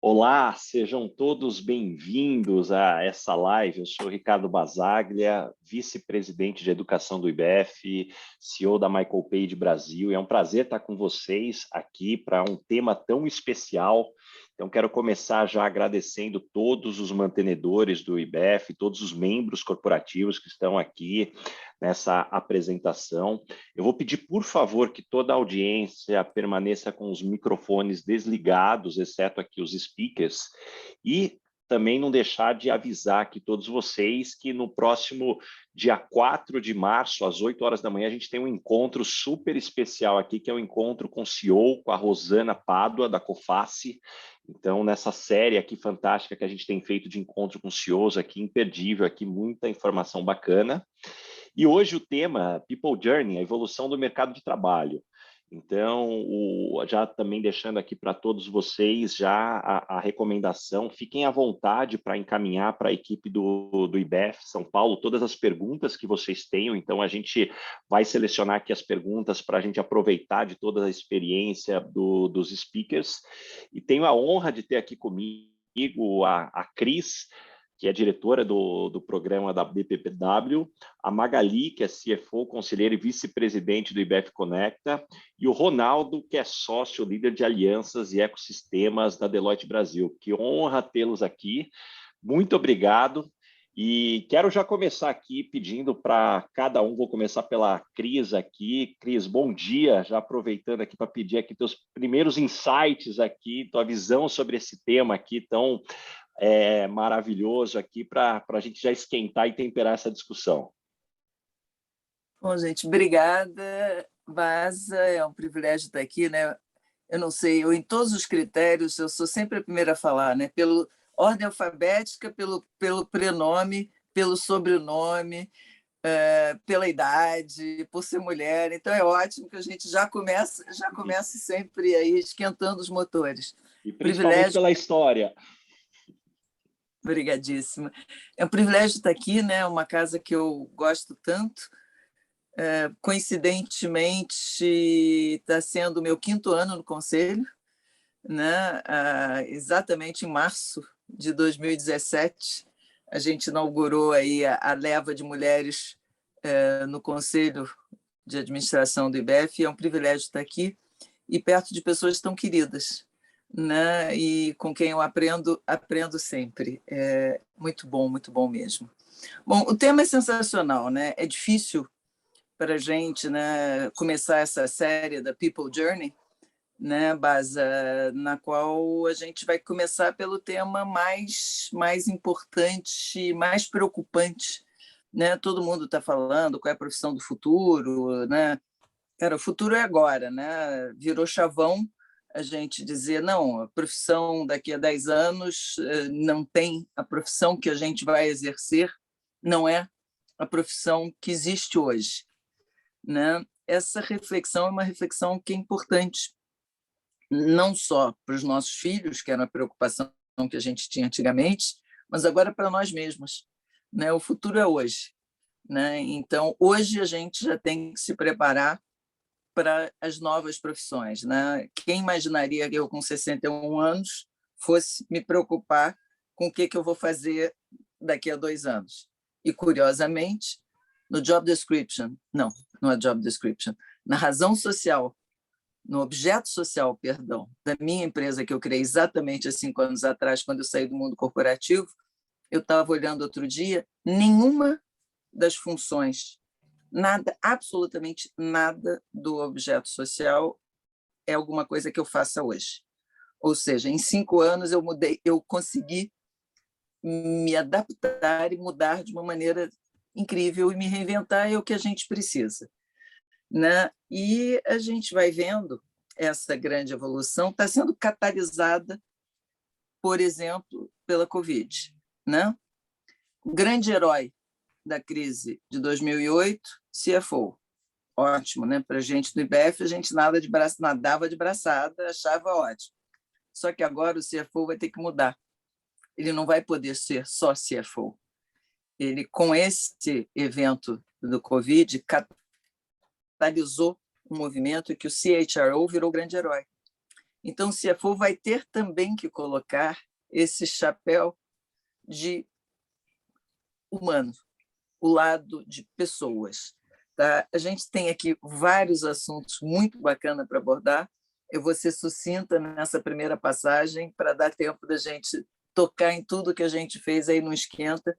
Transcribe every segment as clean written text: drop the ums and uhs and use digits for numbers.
Olá, sejam todos bem-vindos a essa live. Eu sou Ricardo Basaglia, vice-presidente de educação do IBF, CEO da Michael Page Brasil. E é um prazer estar com vocês aqui para um tema tão especial. Então, quero começar já agradecendo todos os mantenedores do IBF, todos os membros corporativos que estão aqui nessa apresentação. Eu vou pedir, por favor, que toda a audiência permaneça com os microfones desligados, exceto aqui os speakers, e também não deixar de avisar aqui todos vocês que no próximo dia 4 de março, às 8 horas da manhã, a gente tem um encontro super especial aqui, que é um encontro com o CEO, com a Rosana Pádua, da Coface. Então, nessa série aqui fantástica que a gente tem feito de encontro com CEOs aqui, imperdível, aqui muita informação bacana. E hoje o tema People Journey, a evolução do mercado de trabalho. Então, já também deixando aqui para todos vocês já a recomendação, fiquem à vontade para encaminhar para a equipe do IBF São Paulo todas as perguntas que vocês tenham. Então, a gente vai selecionar aqui as perguntas para a gente aproveitar de toda a experiência dos speakers. E tenho a honra de ter aqui comigo a Cris, que é diretora do programa da BPPW, a Magali, que é CFO, conselheira e vice-presidente do IBF Conecta, e o Ronaldo, que é sócio, líder de alianças e ecossistemas da Deloitte Brasil. Que honra tê-los aqui. Muito obrigado. E quero já começar aqui pedindo para cada um, vou começar pela Cris aqui. Cris, bom dia, já aproveitando aqui para pedir aqui teus primeiros insights aqui, tua visão sobre esse tema aqui tão maravilhoso aqui para a gente já esquentar e temperar essa discussão. Bom, gente, obrigada, Baza, é um privilégio estar aqui, né? Eu não sei, em todos os critérios, eu sou sempre a primeira a falar, né? Pela ordem alfabética, pelo prenome, pelo sobrenome, pela idade, por ser mulher. Então, é ótimo que a gente já comece sempre aí esquentando os motores. E principalmente pela história. Obrigadíssima. É um privilégio estar aqui, né? Uma casa que eu gosto tanto. Coincidentemente, está sendo o meu 5º ano no Conselho, né? Exatamente em março de 2017, a gente inaugurou aí a leva de mulheres no Conselho de Administração do IBF. É um privilégio estar aqui e perto de pessoas tão queridas, né? E com quem eu aprendo sempre. É muito bom mesmo. Bom, o tema é sensacional, né? É difícil para a gente, né, começar essa série da People Journey, né, Baza, na qual a gente vai começar pelo tema mais importante, mais preocupante, né? Todo mundo está falando qual é a profissão do futuro, né? Cara, o futuro é agora, né? Virou chavão a gente dizer, não, a profissão daqui a 10 anos não tem, a profissão que a gente vai exercer não é a profissão que existe hoje, né? Essa reflexão é uma reflexão que é importante, não só para os nossos filhos, que era uma preocupação que a gente tinha antigamente, mas agora para nós mesmos, né? O futuro é hoje, né? Então, hoje a gente já tem que se preparar para as novas profissões, né? Quem imaginaria que eu, com 61 anos, fosse me preocupar com o que eu vou fazer daqui a 2 anos? E, curiosamente, no job description, não é job description, na razão social, no objeto social, perdão, da minha empresa, que eu criei exatamente há 5 anos atrás, quando eu saí do mundo corporativo, eu estava olhando outro dia, nenhuma das funções, nada, absolutamente nada do objeto social é alguma coisa que eu faça hoje. Ou seja, em 5 anos eu consegui me adaptar e mudar de uma maneira incrível, e me reinventar é o que a gente precisa, né? E a gente vai vendo essa grande evolução está sendo catalisada, por exemplo, pela Covid, né? O grande herói da crise de 2008, CFO. Ótimo, né? Para a gente do IBF, a gente nadava de braçada, achava ótimo. Só que agora o CFO vai ter que mudar. Ele não vai poder ser só CFO. Ele, com esse evento do Covid, catalisou um movimento que o CHRO virou grande herói. Então, o CFO vai ter também que colocar esse chapéu de humano, o lado de pessoas. Tá? A gente tem aqui vários assuntos muito bacanas para abordar. Eu vou ser sucinta nessa primeira passagem para dar tempo da gente tocar em tudo que a gente fez aí no Esquenta.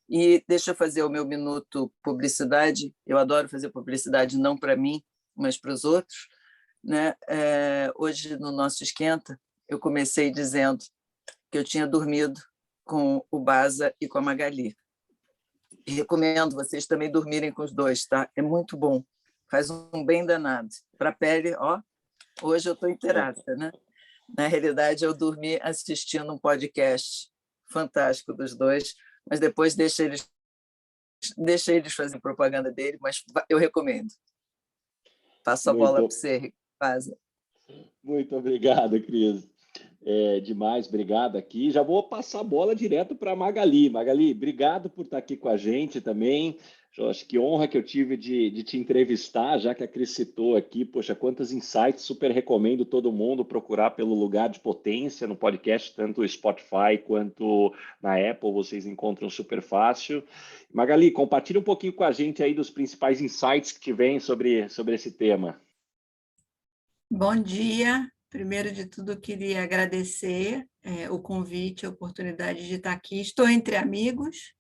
E deixa eu fazer o meu minuto publicidade. Eu adoro fazer publicidade não para mim, mas para os outros. Né? Hoje, no nosso Esquenta, eu comecei dizendo que eu tinha dormido com o Baza e com a Magali. E recomendo vocês também dormirem com os dois, tá? É muito bom, faz um bem danado. Para a pele, ó, hoje eu estou inteirada, né? Na realidade, eu dormi assistindo um podcast fantástico dos dois, mas depois deixa eles fazerem propaganda dele, mas eu recomendo. Passo a bola para você, Baza. Muito obrigado, Cris. Demais, obrigado aqui. Já vou passar a bola direto para a Magali. Magali, obrigado por estar aqui com a gente também. Eu acho que honra que eu tive de te entrevistar, já que a Cris citou aqui. Poxa, quantos insights, super recomendo todo mundo procurar pelo Lugar de Potência no podcast, tanto o Spotify quanto na Apple, vocês encontram super fácil. Magali, compartilha um pouquinho com a gente aí dos principais insights que vêm sobre esse tema. Bom dia. Primeiro de tudo, eu queria agradecer o convite, a oportunidade de estar aqui. Estou entre amigos,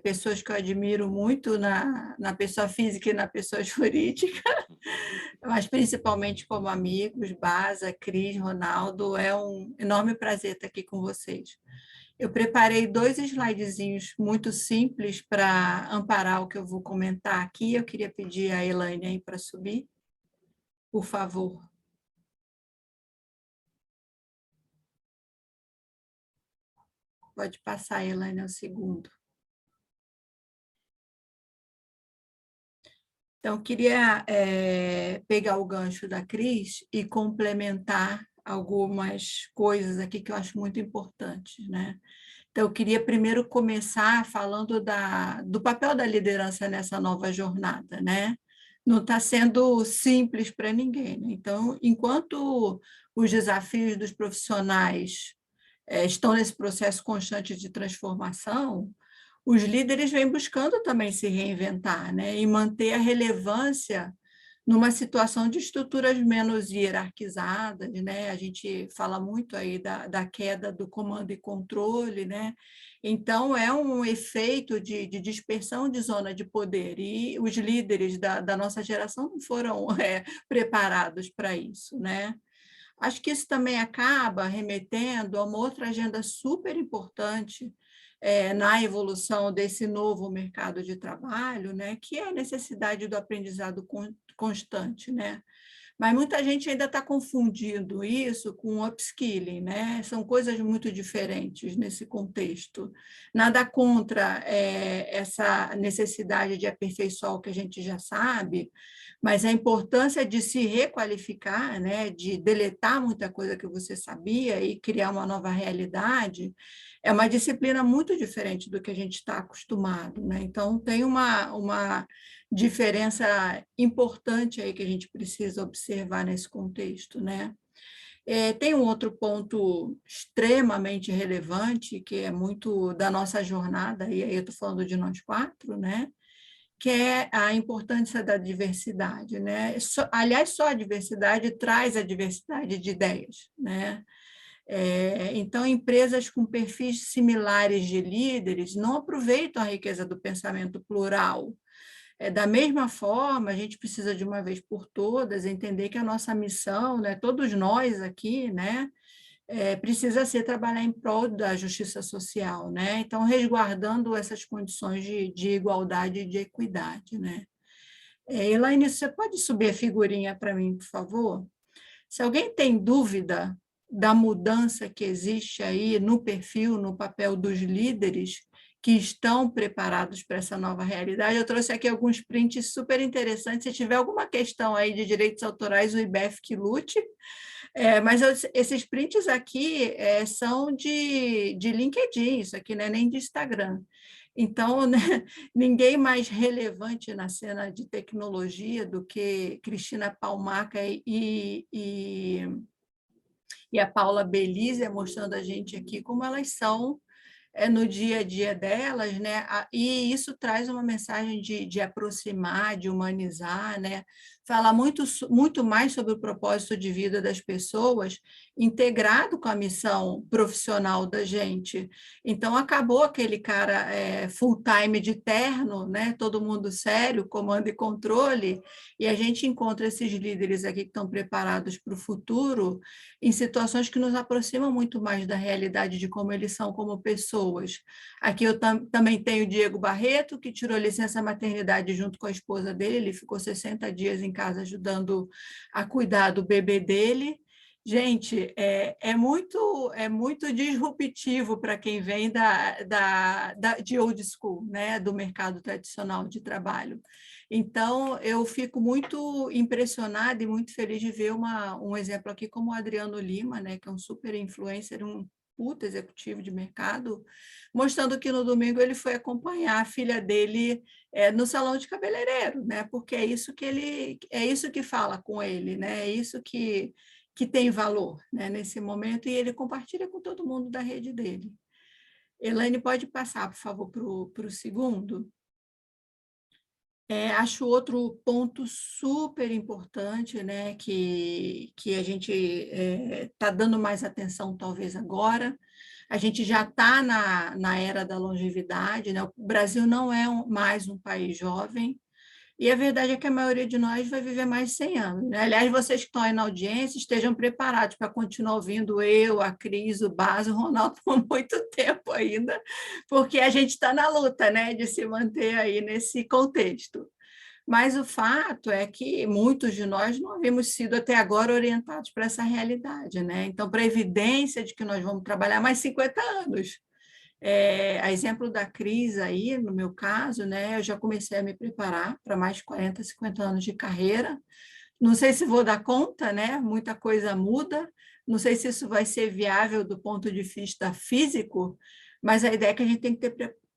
pessoas que eu admiro muito na pessoa física e na pessoa jurídica, mas principalmente como amigos, Baza, Cris, Ronaldo. É um enorme prazer estar aqui com vocês. Eu preparei 2 slidezinhos muito simples para amparar o que eu vou comentar aqui. Eu queria pedir a Elaine aí para subir, por favor. Pode passar, Elaine, ao segundo. Então, eu queria pegar o gancho da Cris e complementar algumas coisas aqui que eu acho muito importantes, né? Então, eu queria primeiro começar falando do papel da liderança nessa nova jornada, né? Não está sendo simples para ninguém, né? Então, enquanto os desafios dos profissionais estão nesse processo constante de transformação, os líderes vêm buscando também se reinventar, né? E manter a relevância numa situação de estruturas menos hierarquizadas, né? A gente fala muito aí da queda do comando e controle, né? Então, é um efeito de dispersão de zona de poder, e os líderes da nossa geração não foram preparados para isso, né? Acho que isso também acaba remetendo a uma outra agenda super importante na evolução desse novo mercado de trabalho, né, que é a necessidade do aprendizado constante, né? Mas muita gente ainda está confundindo isso com upskilling, né? São coisas muito diferentes nesse contexto. Nada contra essa necessidade de aperfeiçoar o que a gente já sabe, mas a importância de se requalificar, né? De deletar muita coisa que você sabia e criar uma nova realidade, é uma disciplina muito diferente do que a gente está acostumado, né? Então, tem uma diferença importante aí que a gente precisa observar nesse contexto, né? Tem um outro ponto extremamente relevante, que é muito da nossa jornada, e aí eu estou falando de nós 4, né? Que é a importância da diversidade, né? Aliás, só a diversidade traz a diversidade de ideias, né? Então, empresas com perfis similares de líderes não aproveitam a riqueza do pensamento plural. Da mesma forma, a gente precisa, de uma vez por todas, entender que a nossa missão, né, todos nós aqui, né, precisa ser trabalhar em prol da justiça social, né? Então, resguardando essas condições de igualdade e de equidade, né? Elaine, você pode subir a figurinha para mim, por favor? Se alguém tem dúvida da mudança que existe aí no perfil, no papel dos líderes que estão preparados para essa nova realidade, eu trouxe aqui alguns prints super interessantes. Se tiver alguma questão aí de direitos autorais, o IBEF que lute. Mas esses prints aqui são de LinkedIn, isso aqui não é nem de Instagram. Então, né, ninguém mais relevante na cena de tecnologia do que Cristina Palmaca e e a Paula Belize mostrando a gente aqui como elas são no dia a dia delas, né? E isso traz uma mensagem de aproximar, de humanizar, né? Falar muito mais sobre o propósito de vida das pessoas, integrado com a missão profissional da gente. Então, acabou aquele cara full-time de terno, né? Todo mundo sério, comando e controle, e a gente encontra esses líderes aqui que estão preparados para o futuro em situações que nos aproximam muito mais da realidade de como eles são como pessoas. Aqui eu também tenho o Diego Barreto, que tirou licença maternidade junto com a esposa dele, ele ficou 60 dias em casa ajudando a cuidar do bebê dele. Gente, é muito disruptivo para quem vem de old school, né? Do mercado tradicional de trabalho. Então, eu fico muito impressionada e muito feliz de ver um exemplo aqui como o Adriano Lima, né? Que é um super influencer, um puta executivo de mercado, mostrando que no domingo ele foi acompanhar a filha dele no salão de cabeleireiro, né? Porque é isso que fala com ele, né? É isso que tem valor, né, nesse momento, e ele compartilha com todo mundo da rede dele. Elaine, pode passar, por favor, para o segundo? Acho outro ponto super importante, né, que a gente está dando mais atenção, talvez, agora. A gente já está na era da longevidade, né? O Brasil não é mais um país jovem, e a verdade é que a maioria de nós vai viver mais de 100 anos. Né? Aliás, vocês que estão aí na audiência, estejam preparados para continuar ouvindo eu, a Cris, o Bas, o Ronaldo por muito tempo ainda, porque a gente está na luta, né, de se manter aí nesse contexto. Mas o fato é que muitos de nós não havíamos sido até agora orientados para essa realidade. Né? Então, para a evidência de que nós vamos trabalhar mais 50 anos, a exemplo da Cris aí, no meu caso, né, eu já comecei a me preparar para mais de 40, 50 anos de carreira. Não sei se vou dar conta, né? Muita coisa muda. Não sei se isso vai ser viável do ponto de vista físico, mas a ideia é que a gente tem que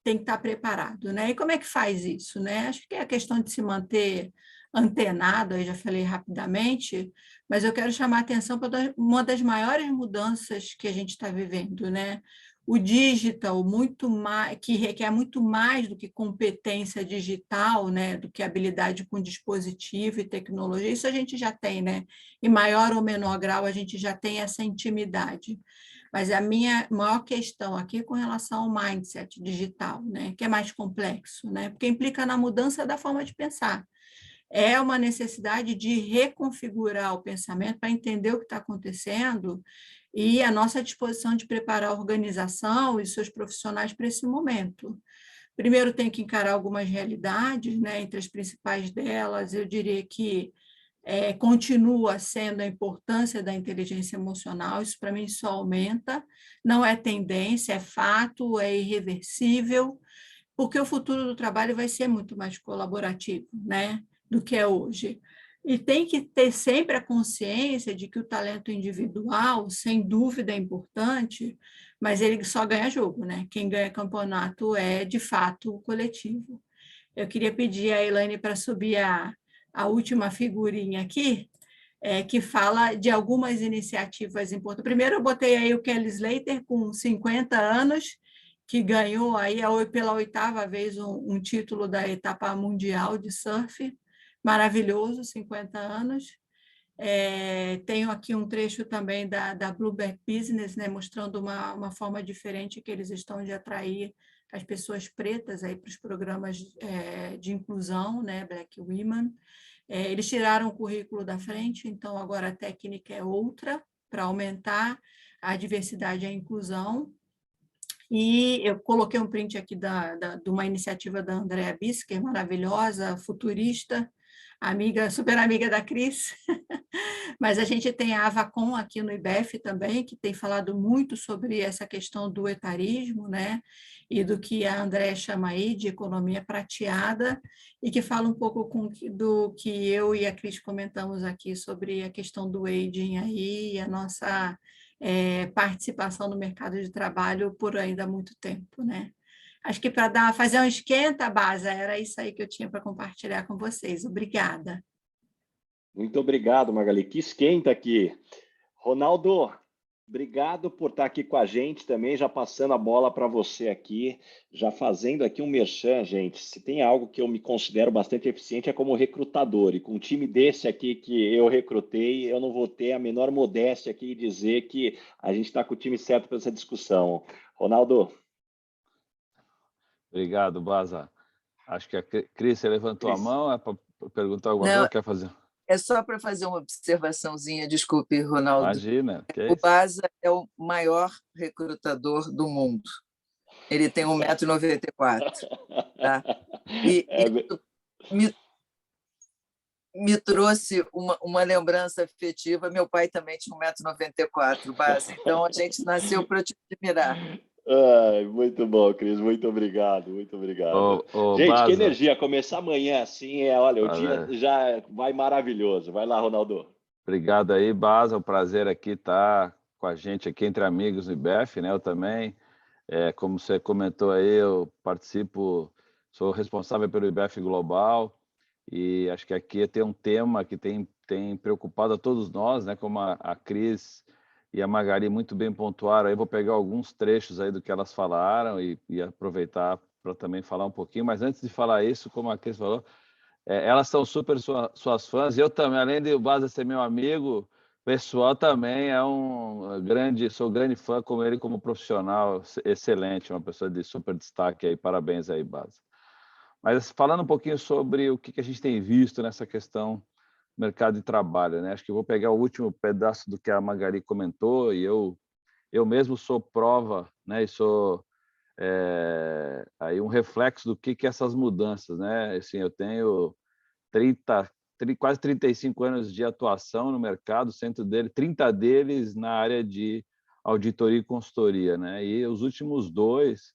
estar preparado, né? E como é que faz isso, né? Acho que é a questão de se manter antenado, eu já falei rapidamente, mas eu quero chamar a atenção para uma das maiores mudanças que a gente está vivendo, né? O digital, que requer muito mais do que competência digital, né, do que habilidade com dispositivo e tecnologia, isso a gente já tem, né? Em maior ou menor grau, a gente já tem essa intimidade. Mas a minha maior questão aqui é com relação ao mindset digital, né, que é mais complexo, né, porque implica na mudança da forma de pensar. É uma necessidade de reconfigurar o pensamento para entender o que está acontecendo e a nossa disposição de preparar a organização e seus profissionais para esse momento. Primeiro, tem que encarar algumas realidades, né? Entre as principais delas, eu diria que continua sendo a importância da inteligência emocional, isso para mim só aumenta, não é tendência, é fato, é irreversível, porque o futuro do trabalho vai ser muito mais colaborativo, né, do que é hoje. E tem que ter sempre a consciência de que o talento individual, sem dúvida, é importante, mas ele só ganha jogo, né? Quem ganha campeonato é, de fato, o coletivo. Eu queria pedir a Elaine para subir a última figurinha aqui, que fala de algumas iniciativas importantes. Primeiro, eu botei aí o Kelly Slater, com 50 anos, que ganhou aí pela 8ª vez um título da etapa mundial de surf, maravilhoso, 50 anos. Tenho aqui um trecho também da Bloomberg Business, né, mostrando uma forma diferente que eles estão de atrair as pessoas pretas aí para os programas de inclusão, né, Black Women. Eles tiraram o currículo da frente, então agora a técnica é outra, para aumentar a diversidade e a inclusão. E eu coloquei um print aqui de uma iniciativa da Andrea Bisker, maravilhosa, futurista, super amiga da Cris. Mas a gente tem a Avacon aqui no IBEF também, que tem falado muito sobre essa questão do etarismo, né? E do que a Andrea chama aí de economia prateada, e que fala um pouco do que eu e a Cris comentamos aqui sobre a questão do aging aí, e a nossa participação no mercado de trabalho por ainda muito tempo, né? Acho que para fazer um esquenta, Basa, era isso aí que eu tinha para compartilhar com vocês. Obrigada. Muito obrigado, Magali. Que esquenta aqui. Ronaldo, Obrigado por estar aqui com a gente também, já passando a bola para você aqui, já fazendo aqui um merchan, gente. Se tem algo que eu me considero bastante eficiente é como recrutador, e com um time desse aqui que eu recrutei, eu não vou ter a menor modéstia aqui e dizer que a gente está com o time certo para essa discussão. Ronaldo. Obrigado, Baza. Acho que a Cris levantou a mão, é para perguntar alguma Não, coisa, quer fazer? é só para fazer uma observaçãozinha, desculpe, Ronaldo. Imagina, que é O isso? Baza é o maior recrutador do mundo. Ele tem 1,94 m, tá? E isso me trouxe uma lembrança afetiva. Meu pai também tinha 1,94 m, Baza. Então, a gente nasceu para te admirar. Muito bom, Cris. Muito obrigado, muito obrigado. Ô, Gente, que Baza, energia. Começar amanhã assim, olha, o dia já vai maravilhoso. Vai lá, Ronaldo. obrigado aí, Baza. É um prazer aqui estar com a gente aqui entre amigos no IBEF, né? Eu também, como você comentou aí, eu participo, sou responsável pelo IBEF Global e acho que aqui tem um tema que tem preocupado a todos nós, né? Como a Cris e a Magari muito bem pontuaram. Aí vou pegar alguns trechos aí do que elas falaram e aproveitar para também falar um pouquinho. Mas antes de falar isso, como a Cris falou, elas são super suas fãs. Eu também, além de o Baza ser meu amigo pessoal, também sou grande fã como ele como profissional, excelente, uma pessoa de super destaque aí. Parabéns aí, Baza. Mas falando um pouquinho sobre o que a gente tem visto nessa questão do mercado de trabalho, né? Acho que eu vou pegar o último pedaço do que a Magari comentou e eu mesmo sou prova, né? E sou aí um reflexo do que essas mudanças, né? Assim, eu tenho quase 35 anos de atuação no mercado, 30 deles na área de auditoria e consultoria, né? E os últimos 2,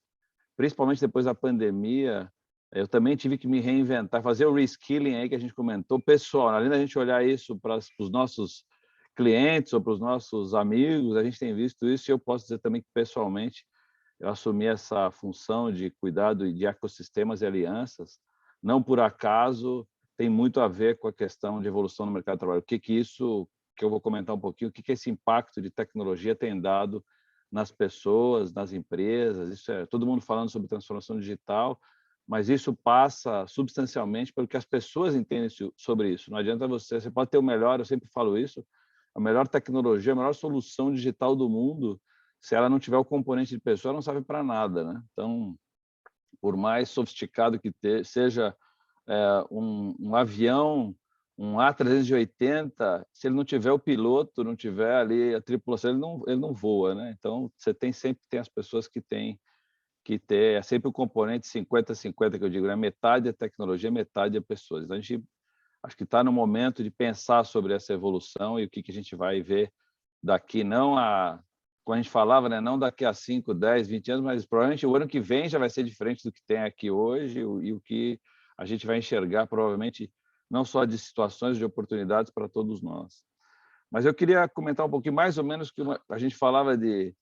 principalmente depois da pandemia, eu também tive que me reinventar, fazer o reskilling aí que a gente comentou, pessoal, além da gente olhar isso para os nossos clientes ou para os nossos amigos, a gente tem visto isso e eu posso dizer também que pessoalmente eu assumi essa função de cuidado de ecossistemas e alianças, não por acaso, tem muito a ver com a questão de evolução no mercado de trabalho. O que isso, que eu vou comentar um pouquinho, o que esse impacto de tecnologia tem dado nas pessoas, nas empresas, isso todo mundo falando sobre transformação digital, mas isso passa substancialmente pelo que as pessoas entendem sobre isso. Não adianta você pode ter o melhor, eu sempre falo isso, a melhor tecnologia, a melhor solução digital do mundo, se ela não tiver o componente de pessoa, ela não serve para nada, né? Então, por mais sofisticado que seja um avião, um A380, se ele não tiver o piloto, não tiver ali a tripulação, ele não voa, né? Então, você sempre tem as pessoas que têm que ter, é sempre o componente 50-50 que eu digo, né? Metade é tecnologia, metade é pessoas. Então, a gente acho que está no momento de pensar sobre essa evolução e o que a gente vai ver daqui, como a gente falava, né? Não daqui a 5, 10, 20 anos, mas provavelmente o ano que vem já vai ser diferente do que tem aqui hoje e o que a gente vai enxergar, provavelmente, não só de situações de oportunidades para todos nós. Mas eu queria comentar um pouquinho, mais ou menos, que a gente falava de,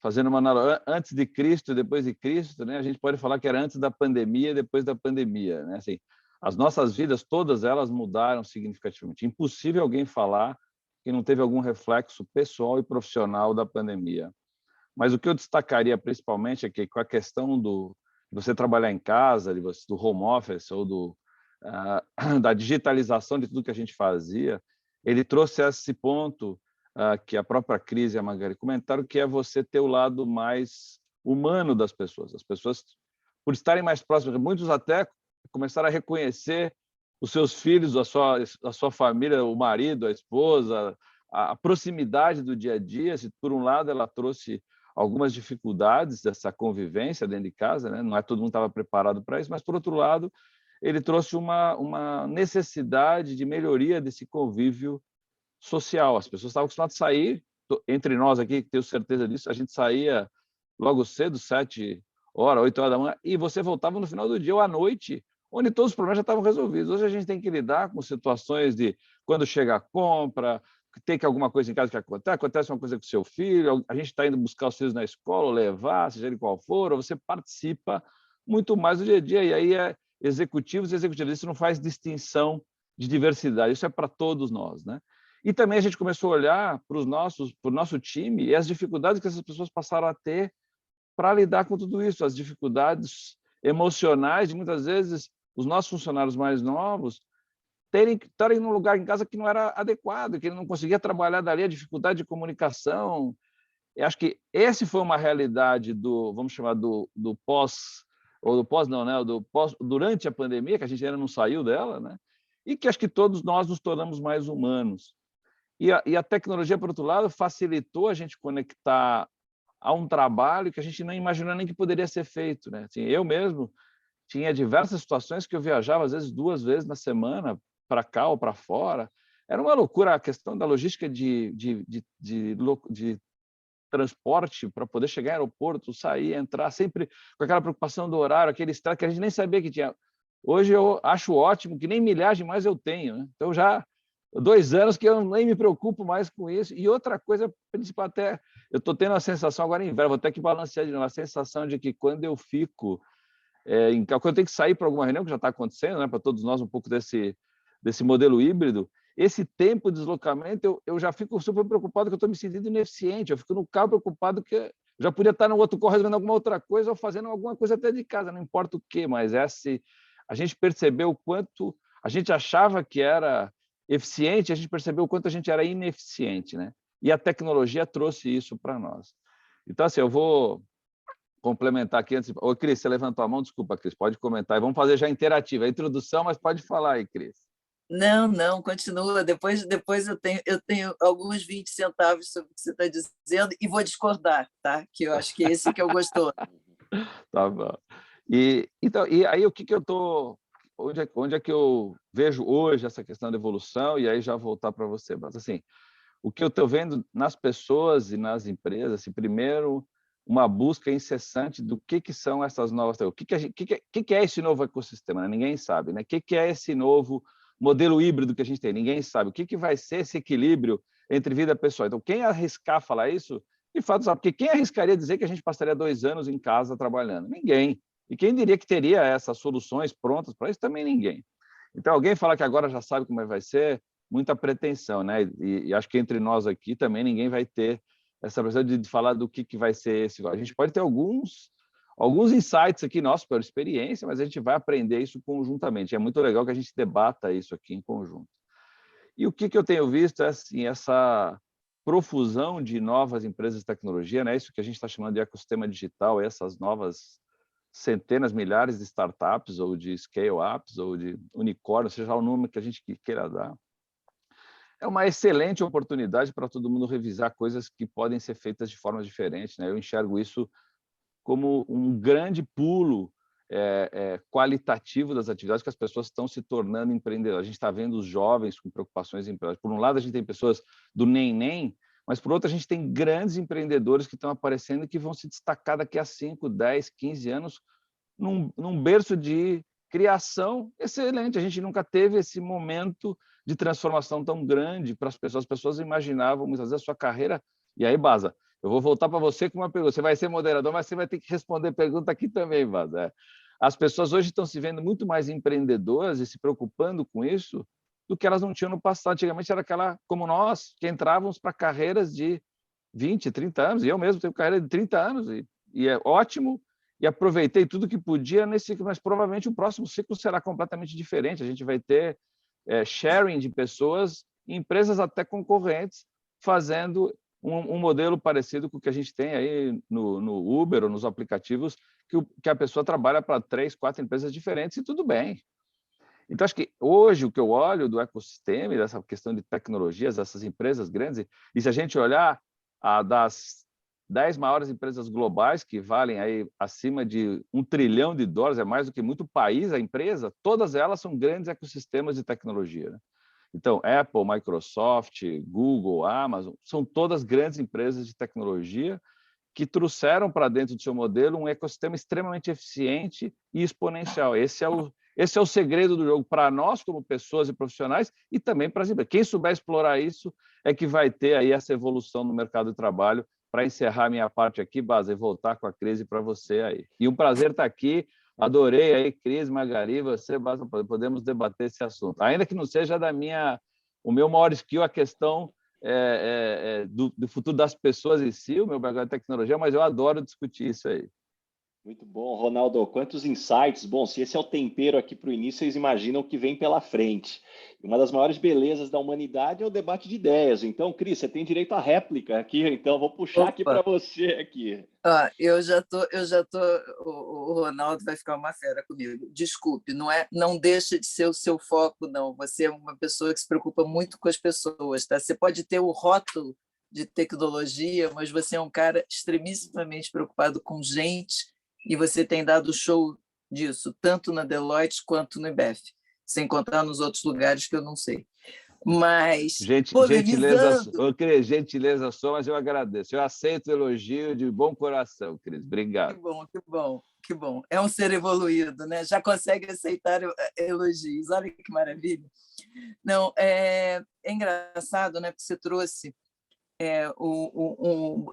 fazendo uma analogia, antes de Cristo e depois de Cristo, né? A gente pode falar que era antes da pandemia e depois da pandemia, né? Assim, as nossas vidas, todas elas mudaram significativamente. Impossível alguém falar que não teve algum reflexo pessoal e profissional da pandemia. Mas o que eu destacaria principalmente é que com a questão de você trabalhar em casa, do home office ou da digitalização de tudo que a gente fazia, ele trouxe esse ponto que a própria Cris e a Magari comentaram, que é você ter o lado mais humano das pessoas. As pessoas, por estarem mais próximas, muitos até começaram a reconhecer os seus filhos, a sua família, o marido, a esposa, a proximidade do dia a dia. Se por um lado ela trouxe algumas dificuldades dessa convivência dentro de casa, né? Não é todo mundo estava preparado para isso, mas por outro lado ele trouxe uma necessidade de melhoria desse convívio social. As pessoas estavam acostumadas a sair, entre nós aqui, tenho certeza disso, a gente saía logo cedo, 7 horas, 8 horas da manhã, e você voltava no final do dia ou à noite, onde todos os problemas já estavam resolvidos. Hoje a gente tem que lidar com situações de quando chega a compra, tem que alguma coisa em casa que acontece uma coisa com o seu filho, a gente está indo buscar os filhos na escola, ou levar, seja ele qual for, ou você participa muito mais do dia a dia, e aí é executivos e executivos. Isso não faz distinção de diversidade, isso é para todos nós, né? E também a gente começou a olhar para o nosso time e as dificuldades que essas pessoas passaram a ter para lidar com tudo isso, as dificuldades emocionais de, muitas vezes, os nossos funcionários mais novos estarem num lugar em casa que não era adequado, que ele não conseguia trabalhar dali, a dificuldade de comunicação. Eu acho que esse foi uma realidade do, vamos chamar, do pós, ou do pós não, né? Do pós, durante a pandemia, que a gente ainda não saiu dela, né? E que acho que todos nós nos tornamos mais humanos. E a tecnologia, por outro lado, facilitou a gente conectar a um trabalho que a gente não imaginou nem que poderia ser feito, né? Assim, eu mesmo tinha diversas situações que eu viajava, às vezes, 2 vezes na semana, para cá ou para fora. Era uma loucura a questão da logística de transporte para poder chegar ao aeroporto, sair, entrar, sempre com aquela preocupação do horário, aquele estresse que a gente nem sabia que tinha. Hoje eu acho ótimo que nem milhagem mais eu tenho, né? Então já 2 anos que eu nem me preocupo mais com isso. E outra coisa principal, até eu estou tendo a sensação agora em inverno, vou ter que balancear de novo, a sensação de que quando eu fico quando eu tenho que sair para alguma reunião, que já está acontecendo, né, para todos nós, um pouco desse modelo híbrido, esse tempo de deslocamento, eu já fico super preocupado que eu estou me sentindo ineficiente, eu fico no carro preocupado que eu já podia estar no outro carro resolvendo alguma outra coisa ou fazendo alguma coisa até de casa, não importa o quê, mas a gente percebeu o quanto a gente achava que era eficiente, a gente percebeu o quanto a gente era ineficiente, né? E a tecnologia trouxe isso para nós. Então, assim, eu vou complementar aqui antes. Ô, Cris, você levantou a mão? Desculpa, Cris, pode comentar. E vamos fazer já interativa, a introdução, mas pode falar aí, Cris. Não, continua. Depois eu tenho alguns 20 centavos sobre o que você está dizendo e vou discordar, tá? Que eu acho que é esse que eu gostou. Tá bom. Então, e aí o que eu estou... Onde é que eu vejo hoje essa questão da evolução? E aí já voltar para você. Mas, assim, o que eu estou vendo nas pessoas e nas empresas, assim, primeiro, uma busca incessante do que são essas novas... O que é esse novo ecossistema? Né? Ninguém sabe. Né? O que é esse novo modelo híbrido que a gente tem? Ninguém sabe. O que vai ser esse equilíbrio entre vida pessoal? Então, quem arriscar falar isso, de fato sabe. Porque quem arriscaria dizer que a gente passaria 2 anos em casa trabalhando? Ninguém. E quem diria que teria essas soluções prontas para isso? Também ninguém. Então, alguém falar que agora já sabe como vai ser, muita pretensão, né? E acho que entre nós aqui também ninguém vai ter essa pressão de falar do que vai ser esse. A gente pode ter alguns insights aqui nossos por experiência, mas a gente vai aprender isso conjuntamente. É muito legal que a gente debata isso aqui em conjunto. E o que eu tenho visto é assim, essa profusão de novas empresas de tecnologia, né? Isso que a gente está chamando de ecossistema digital, essas novas centenas, milhares de startups ou de scale-ups ou de unicórnios, seja o nome que a gente queira dar. É uma excelente oportunidade para todo mundo revisar coisas que podem ser feitas de forma diferente, né? Eu enxergo isso como um grande pulo qualitativo das atividades que as pessoas estão se tornando empreendedoras. A gente está vendo os jovens com preocupações empresariais. Por um lado, a gente tem pessoas do nem, mas por outro, a gente tem grandes empreendedores que estão aparecendo e que vão se destacar daqui a 5, 10, 15 anos num berço de criação excelente. A gente nunca teve esse momento de transformação tão grande para as pessoas. As pessoas imaginavam, muitas vezes, a sua carreira... E aí, Baza, eu vou voltar para você com uma pergunta. Você vai ser moderador, mas você vai ter que responder pergunta aqui também, Baza. As pessoas hoje estão se vendo muito mais empreendedoras e se preocupando com isso do que elas não tinham no passado. Antigamente era aquela, como nós, que entrávamos para carreiras de 20, 30 anos. E eu mesmo tenho carreira de 30 anos e é ótimo. E aproveitei tudo que podia nesse ciclo, mas provavelmente o próximo ciclo será completamente diferente. A gente vai ter sharing de pessoas, empresas até concorrentes, fazendo um modelo parecido com o que a gente tem aí no Uber ou nos aplicativos, que a pessoa trabalha para 3, 4 empresas diferentes e tudo bem. Então, acho que hoje o que eu olho do ecossistema e dessa questão de tecnologias, dessas empresas grandes, e se a gente olhar das 10 maiores empresas globais que valem aí acima de $1 trilhão, é mais do que muito país, a empresa, todas elas são grandes ecossistemas de tecnologia. Né? Então, Apple, Microsoft, Google, Amazon, são todas grandes empresas de tecnologia que trouxeram para dentro do seu modelo um ecossistema extremamente eficiente e exponencial. Esse é o segredo do jogo para nós, como pessoas e profissionais, e também para as empresas. Quem souber explorar isso é que vai ter aí essa evolução no mercado de trabalho. Para encerrar minha parte aqui, Baza, e voltar com a Cris para você aí. E um prazer estar aqui. Adorei aí, Cris, Margari, você, Baza, podemos debater esse assunto. Ainda que não seja da minha O meu maior skill é a questão do futuro das pessoas em si, o meu background é tecnologia, mas eu adoro discutir isso aí. Muito bom, Ronaldo. Quantos insights. Bom, se esse é o tempero aqui para o início, vocês imaginam o que vem pela frente. Uma das maiores belezas da humanidade é o debate de ideias. Então, Cris, você tem direito à réplica aqui, então vou puxar aqui para você aqui. Eu já tô, o Ronaldo vai ficar uma fera comigo. Desculpe, não deixa de ser o seu foco, não. Você é uma pessoa que se preocupa muito com as pessoas, tá? Você pode ter o rótulo de tecnologia, mas você é um cara extremamente preocupado com gente e você tem dado show disso, tanto na Deloitte quanto no IBEF, sem contar nos outros lugares que eu não sei. Mas, gentileza só, mas eu agradeço. Eu aceito o elogio de bom coração, Cris. Obrigado. Que bom. É um ser evoluído, né? Já consegue aceitar elogios. Olha que maravilha. Não, é engraçado, né? Porque você trouxe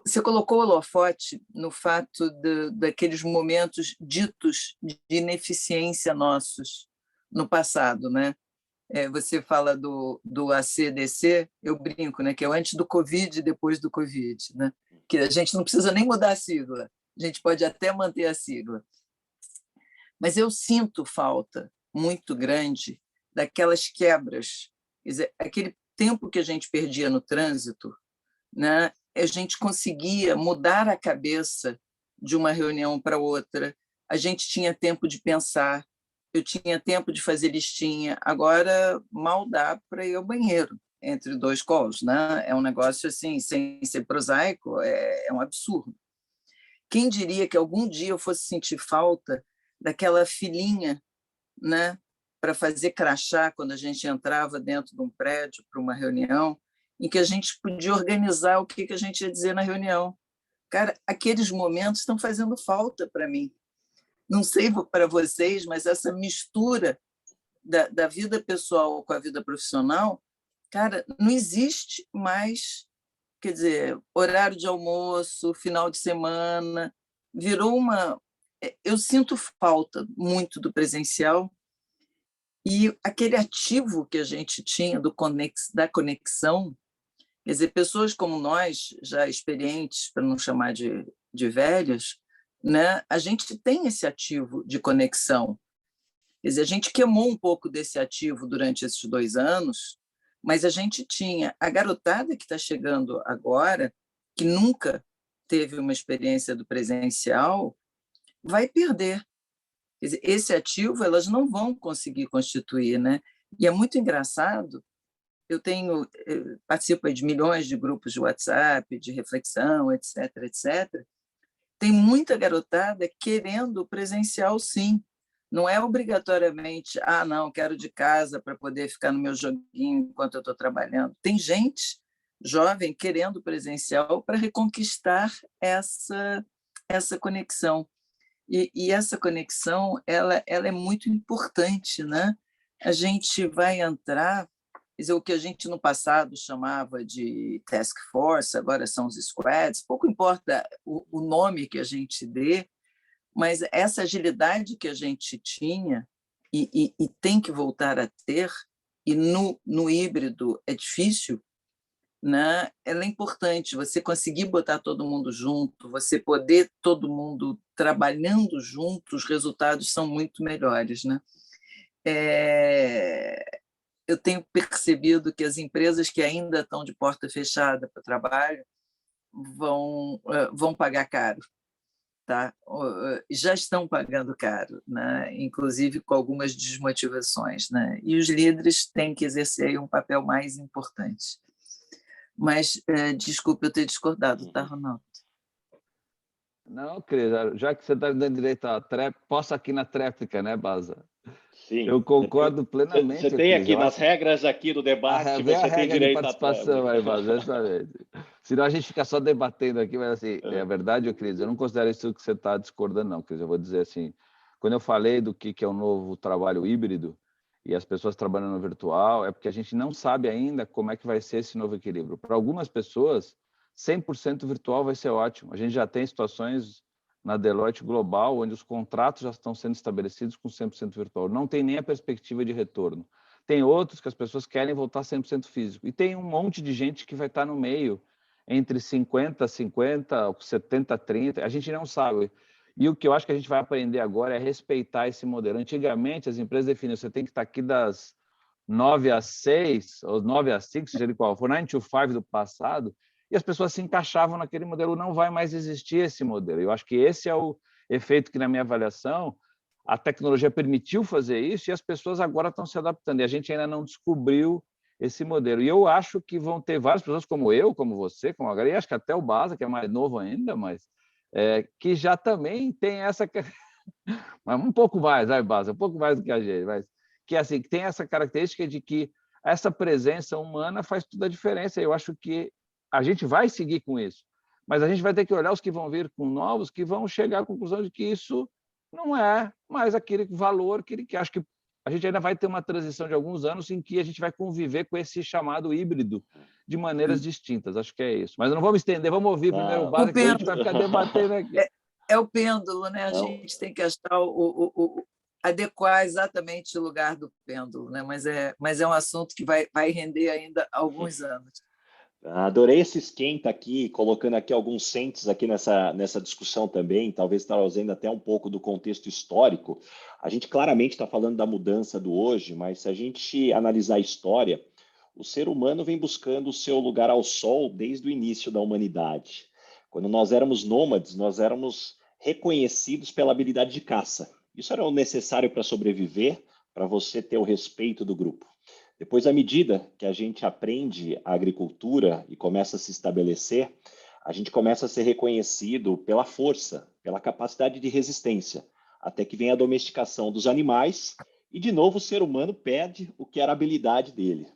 você colocou o holofote no fato daqueles momentos ditos de ineficiência nossos no passado, né? Você fala do ACDC, eu brinco, né? Que é o antes do Covid e depois do Covid, né? Que a gente não precisa nem mudar a sigla, a gente pode até manter a sigla. Mas eu sinto falta muito grande daquelas quebras, quer dizer, aquele tempo que a gente perdia no trânsito, né? A gente conseguia mudar a cabeça de uma reunião para outra, a gente tinha tempo de pensar, eu tinha tempo de fazer listinha, agora mal dá para ir ao banheiro entre dois calls, né? É um negócio assim, sem ser prosaico, é um absurdo. Quem diria que algum dia eu fosse sentir falta daquela filinha, né, para fazer crachá quando a gente entrava dentro de um prédio para uma reunião, em que a gente podia organizar o que a gente ia dizer na reunião. Cara, aqueles momentos estão fazendo falta para mim. Não sei para vocês, mas essa mistura da vida pessoal com a vida profissional, cara, não existe mais, quer dizer, horário de almoço, final de semana, virou uma... Eu sinto falta muito do presencial e aquele ativo que a gente tinha da conexão. Quer dizer, pessoas como nós, já experientes, para não chamar de velhas, né? A gente tem esse ativo de conexão. Quer dizer, a gente queimou um pouco desse ativo durante esses 2 anos, mas a gente tinha a garotada que está chegando agora, que nunca teve uma experiência do presencial, vai perder. Quer dizer, esse ativo elas não vão conseguir constituir, né? E é muito engraçado. Eu participo de milhões de grupos de WhatsApp, de reflexão, etc., etc. Tem muita garotada querendo o presencial, sim. Não é obrigatoriamente, não, quero de casa para poder ficar no meu joguinho enquanto eu estou trabalhando. Tem gente jovem querendo presencial para reconquistar essa conexão. E essa conexão ela é muito importante, né? A gente vai entrar... Quer dizer, o que a gente no passado chamava de task force, agora são os squads, pouco importa o nome que a gente dê, mas essa agilidade que a gente tinha e tem que voltar a ter, e no híbrido é difícil, né? Ela é importante, você conseguir botar todo mundo junto, você poder todo mundo trabalhando junto, os resultados são muito melhores, né? Eu tenho percebido que as empresas que ainda estão de porta fechada para o trabalho vão pagar caro, tá? Já estão pagando caro, né? Inclusive com algumas desmotivações, né? E os líderes têm que exercer um papel mais importante. Mas, desculpe eu ter discordado, tá, Ronaldo? Não, Cris, já que você está dando direito à tréplica, posso aqui na tréplica, né, Baza? Sim. Eu concordo plenamente. Você tem aqui nas regras aqui do debate, você tem direito à participação aí, Baza, exatamente. Senão a gente fica só debatendo aqui, mas assim, é verdade, Cris, eu não considero isso que você está discordando, não, Cris. Eu vou dizer assim, quando eu falei do que é o novo trabalho híbrido e as pessoas trabalhando no virtual, é porque a gente não sabe ainda como é que vai ser esse novo equilíbrio. Para algumas pessoas, 100% virtual vai ser ótimo. A gente já tem situações na Deloitte Global, onde os contratos já estão sendo estabelecidos com 100% virtual. Não tem nem a perspectiva de retorno. Tem outros que as pessoas querem voltar 100% físico. E tem um monte de gente que vai estar no meio, entre 50-50, 70-30, a gente não sabe. E o que eu acho que a gente vai aprender agora é respeitar esse modelo. Antigamente, as empresas definiam, você tem que estar aqui das 9 às 6, ou 9 às 5, seja de qual for, 9 to 5 do passado, e as pessoas se encaixavam naquele modelo. Não vai mais existir esse modelo. Eu acho que esse é o efeito que, na minha avaliação, a tecnologia permitiu fazer isso e as pessoas agora estão se adaptando. E a gente ainda não descobriu esse modelo. E eu acho que vão ter várias pessoas como eu, como você, como a Gabi, e acho que até o Baza, que é mais novo ainda, mas que já também tem essa... mas um pouco mais, vai, Baza, um pouco mais do que a gente, mas que assim, que tem essa característica de que essa presença humana faz toda a diferença. Eu acho que a gente vai seguir com isso, mas a gente vai ter que olhar os que vão vir com novos, que vão chegar à conclusão de que isso não é mais aquele valor que acho que a gente ainda vai ter uma transição de alguns anos em que a gente vai conviver com esse chamado híbrido de maneiras distintas. Acho que é isso. Mas não vamos estender, vamos ouvir primeiro o Baza, que a gente vai ficar debatendo aqui. É o pêndulo, né? A gente tem que achar adequar exatamente o lugar do pêndulo, né? Mas é um assunto que vai render ainda alguns anos. Adorei esse esquenta aqui, colocando aqui alguns centros aqui nessa discussão também, talvez trazendo até um pouco do contexto histórico. A gente claramente está falando da mudança do hoje, mas se a gente analisar a história, o ser humano vem buscando o seu lugar ao sol desde o início da humanidade. Quando nós éramos nômades, nós éramos reconhecidos pela habilidade de caça. Isso era o necessário para sobreviver, para você ter o respeito do grupo. Depois, à medida que a gente aprende a agricultura e começa a se estabelecer, a gente começa a ser reconhecido pela força, pela capacidade de resistência, até que vem a domesticação dos animais e, de novo, o ser humano perde o que era a habilidade dele.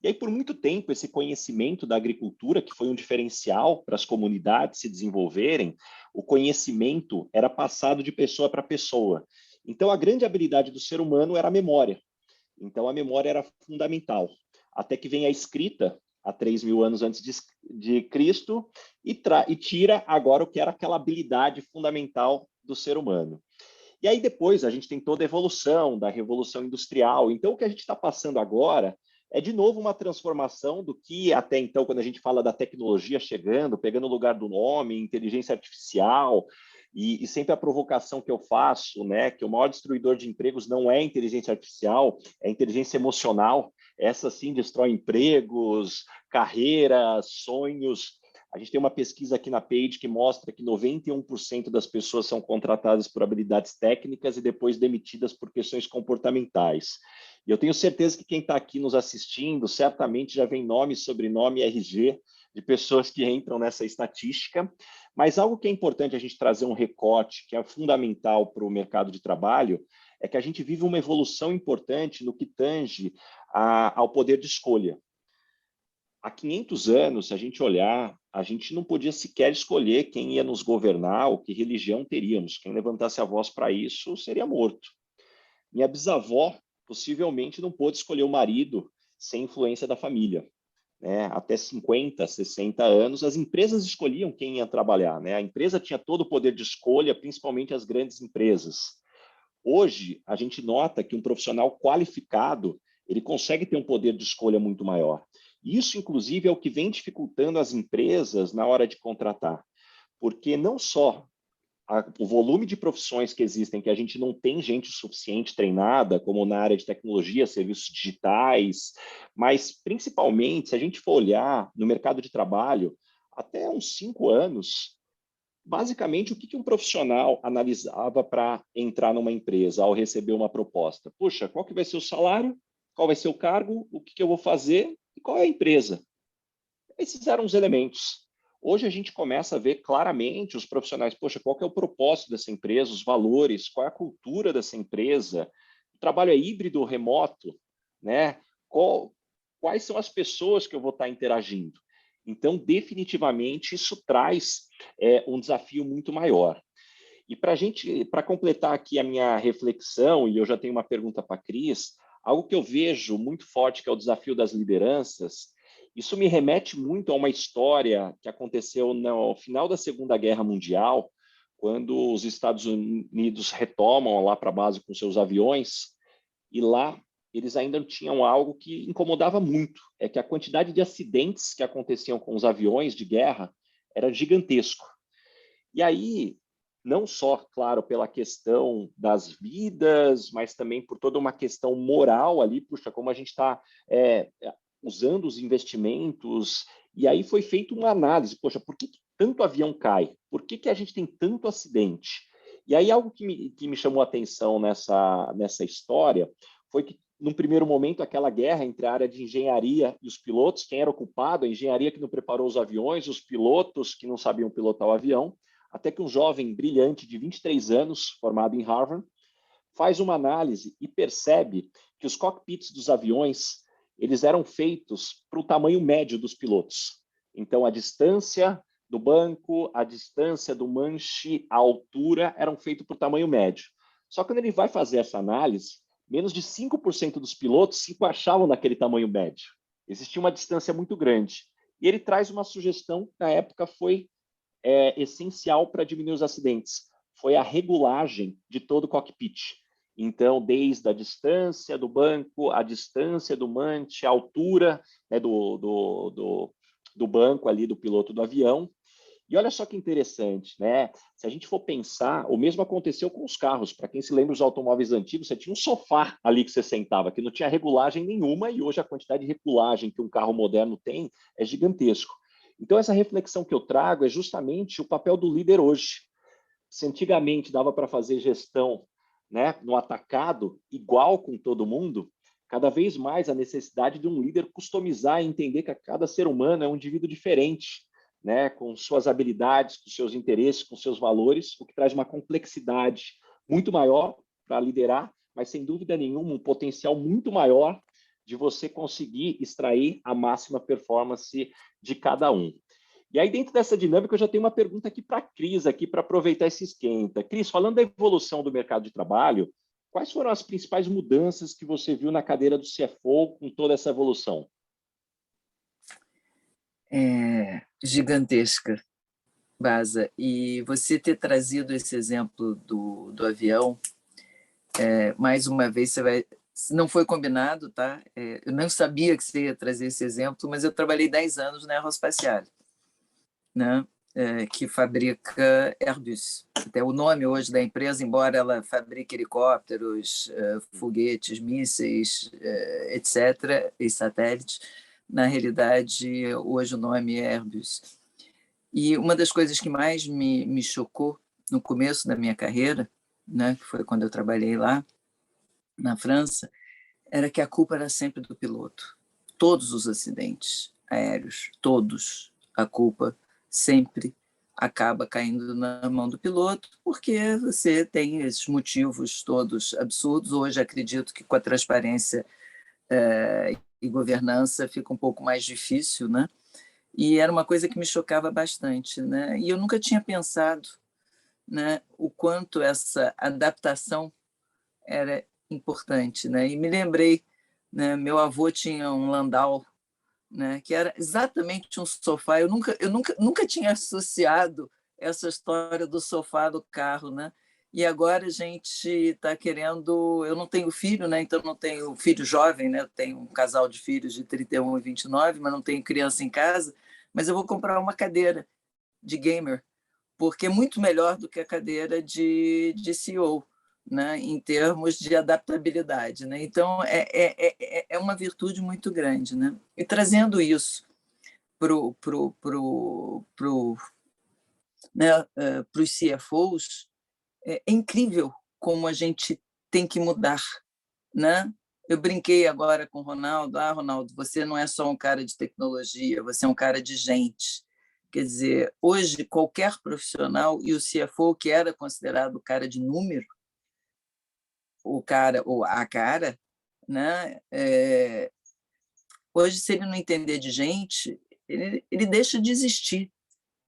E aí, por muito tempo, esse conhecimento da agricultura, que foi um diferencial para as comunidades se desenvolverem, o conhecimento era passado de pessoa para pessoa. Então, a grande habilidade do ser humano era a memória. Então, a memória era fundamental. Até que vem a escrita, há 3.000 anos antes de Cristo, e tira agora o que era aquela habilidade fundamental do ser humano. E aí depois a gente tem toda a evolução da Revolução Industrial. Então, o que a gente está passando agora é, de novo, uma transformação do que até então, quando a gente fala da tecnologia chegando, pegando o lugar do homem, inteligência artificial, e sempre a provocação que eu faço, né, que o maior destruidor de empregos não é a inteligência artificial, é a inteligência emocional. Essa sim destrói empregos, carreiras, sonhos. A gente tem uma pesquisa aqui na Page que mostra que 91% das pessoas são contratadas por habilidades técnicas e depois demitidas por questões comportamentais. E eu tenho certeza que quem está aqui nos assistindo certamente já vem nome, sobrenome, RG de pessoas que entram nessa estatística. Mas algo que é importante a gente trazer um recorte, que é fundamental para o mercado de trabalho, é que a gente vive uma evolução importante no que tange ao poder de escolha. Há 500 anos, se a gente olhar, a gente não podia sequer escolher quem ia nos governar ou que religião teríamos. Quem levantasse a voz para isso seria morto. Minha bisavó possivelmente não pôde escolher o marido sem influência da família. Né? Até 50, 60 anos, as empresas escolhiam quem ia trabalhar. Né? A empresa tinha todo o poder de escolha, principalmente as grandes empresas. Hoje, a gente nota que um profissional qualificado ele consegue ter um poder de escolha muito maior. Isso, inclusive, é o que vem dificultando as empresas na hora de contratar, porque não só o volume de profissões que existem, que a gente não tem gente suficiente treinada, como na área de tecnologia, serviços digitais, mas, principalmente, se a gente for olhar no mercado de trabalho, até uns 5 anos, basicamente, o que um profissional analisava para entrar numa empresa ao receber uma proposta? Puxa, qual que vai ser o salário? Qual vai ser o cargo? O que eu vou fazer? E qual é a empresa? Esses eram os elementos. Hoje a gente começa a ver claramente os profissionais, poxa, qual que é o propósito dessa empresa, os valores, qual é a cultura dessa empresa, o trabalho é híbrido ou remoto, né? Quais são as pessoas que eu vou estar interagindo? Então, definitivamente, isso traz um desafio muito maior. E para completar aqui a minha reflexão, e eu já tenho uma pergunta para a Cris, algo que eu vejo muito forte, que é o desafio das lideranças, isso me remete muito a uma história que aconteceu no final da Segunda Guerra Mundial, quando os Estados Unidos retomam lá para a base com seus aviões, e lá eles ainda tinham algo que incomodava muito, é que a quantidade de acidentes que aconteciam com os aviões de guerra era gigantesco. E aí, não só, claro, pela questão das vidas, mas também por toda uma questão moral ali, puxa, como a gente está usando os investimentos, e aí foi feita uma análise, poxa, por que tanto avião cai? Por que a gente tem tanto acidente? E aí algo que me chamou a atenção nessa história foi que, num primeiro momento, aquela guerra entre a área de engenharia e os pilotos, quem era o culpado? A engenharia que não preparou os aviões, os pilotos que não sabiam pilotar o avião, até que um jovem brilhante de 23 anos, formado em Harvard, faz uma análise e percebe que os cockpits dos aviões eles eram feitos para o tamanho médio dos pilotos. Então, a distância do banco, a distância do manche, a altura eram feitos para o tamanho médio. Só que quando ele vai fazer essa análise, menos de 5% dos pilotos se encaixavam naquele tamanho médio. Existia uma distância muito grande. E ele traz uma sugestão que, na época, foi essencial para diminuir os acidentes. Foi a regulagem de todo o cockpit. Então, desde a distância do banco, a distância do manche, a altura, né, do banco ali do piloto do avião. E olha só que interessante, né? Se a gente for pensar, o mesmo aconteceu com os carros. Para quem se lembra dos automóveis antigos, você tinha um sofá ali que você sentava, que não tinha regulagem nenhuma, e hoje a quantidade de regulagem que um carro moderno tem é gigantesco. Então, essa reflexão que eu trago é justamente o papel do líder hoje. Se antigamente dava para fazer gestão, né, no atacado, igual com todo mundo, cada vez mais a necessidade de um líder customizar e entender que cada ser humano é um indivíduo diferente, né, com suas habilidades, com seus interesses, com seus valores, o que traz uma complexidade muito maior para liderar, mas sem dúvida nenhuma um potencial muito maior de você conseguir extrair a máxima performance de cada um. E aí, dentro dessa dinâmica, eu já tenho uma pergunta aqui para a Cris, aqui para aproveitar esse esquenta. Cris, falando da evolução do mercado de trabalho, quais foram as principais mudanças que você viu na cadeira do CFO com toda essa evolução? Gigantesca, Baza. E você ter trazido esse exemplo do avião, mais uma vez, você vai... Não foi combinado, tá? Eu não sabia que você ia trazer esse exemplo, mas eu trabalhei 10 anos na Aerospatiale, né? Que fabrica Airbus. Até o nome hoje da empresa, embora ela fabrique helicópteros, foguetes, mísseis, etc., e satélites, na realidade, hoje o nome é Airbus. E uma das coisas que mais me chocou no começo da minha carreira, né, que foi quando eu trabalhei lá, na França, era que a culpa era sempre do piloto. Todos os acidentes aéreos, todos, a culpa sempre acaba caindo na mão do piloto, porque você tem esses motivos todos absurdos. Hoje acredito que com a transparência e governança fica um pouco mais difícil, né? E era uma coisa que me chocava bastante, né? E eu nunca tinha pensado, né, o quanto essa adaptação era importante, né? E me lembrei, né, meu avô tinha um Landau, né, que era exatamente um sofá. Eu nunca tinha associado essa história do sofá do carro, né? E agora a gente está querendo... Eu não tenho filho, né? Então não tenho filho jovem, né? Eu tenho um casal de filhos de 31 e 29, mas não tenho criança em casa. Mas eu vou comprar uma cadeira de gamer, porque é muito melhor do que a cadeira de CEO, né, em termos de adaptabilidade, né? Então, é uma virtude muito grande, né? E trazendo isso para os CFOs, é incrível como a gente tem que mudar, né? Eu brinquei agora com o Ronaldo. Ronaldo, você não é só um cara de tecnologia, você é um cara de gente. Quer dizer, hoje, qualquer profissional, e o CFO, que era considerado o cara de número, o cara ou a cara, né? Hoje, se ele não entender de gente, ele deixa de existir,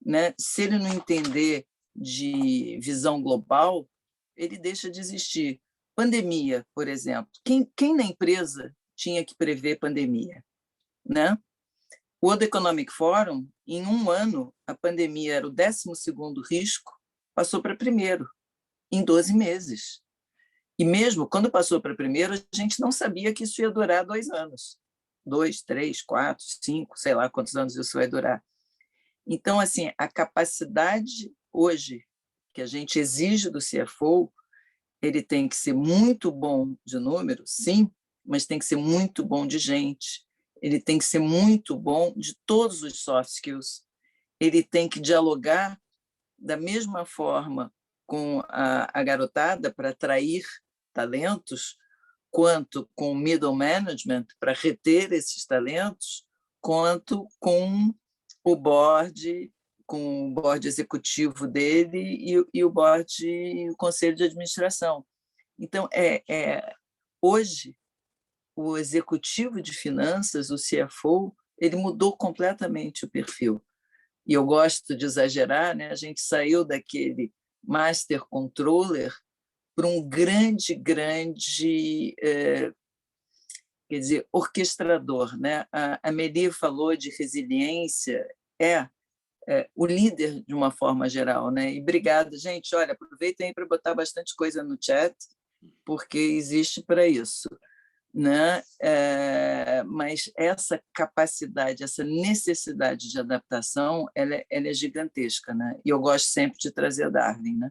né? Se ele não entender de visão global, ele deixa de existir. Pandemia, por exemplo. Quem na empresa tinha que prever pandemia, né? O World Economic Forum, em um ano, a pandemia era o 12º risco, passou para primeiro, em 12 meses. E mesmo quando passou para a primeira, a gente não sabia que isso ia durar 2 anos. 2, 3, 4, 5, sei lá quantos anos isso vai durar. Então, assim, a capacidade hoje que a gente exige do CFO, ele tem que ser muito bom de número, sim, mas tem que ser muito bom de gente. Ele tem que ser muito bom de todos os soft skills. Ele tem que dialogar da mesma forma com a garotada para atrair talentos, quanto com o middle management para reter esses talentos, quanto com o board executivo dele e o board e o conselho de administração. Então, hoje, o executivo de finanças, o CFO, ele mudou completamente o perfil. E eu gosto de exagerar, né? A gente saiu daquele master controller para um grande, quer dizer, orquestrador, né? A Meli falou de resiliência, o líder de uma forma geral, né? E obrigada, gente. Olha, aproveitem para botar bastante coisa no chat, porque existe para isso, né? Mas essa capacidade, essa necessidade de adaptação, ela é gigantesca, né? E eu gosto sempre de trazer a Darwin, né,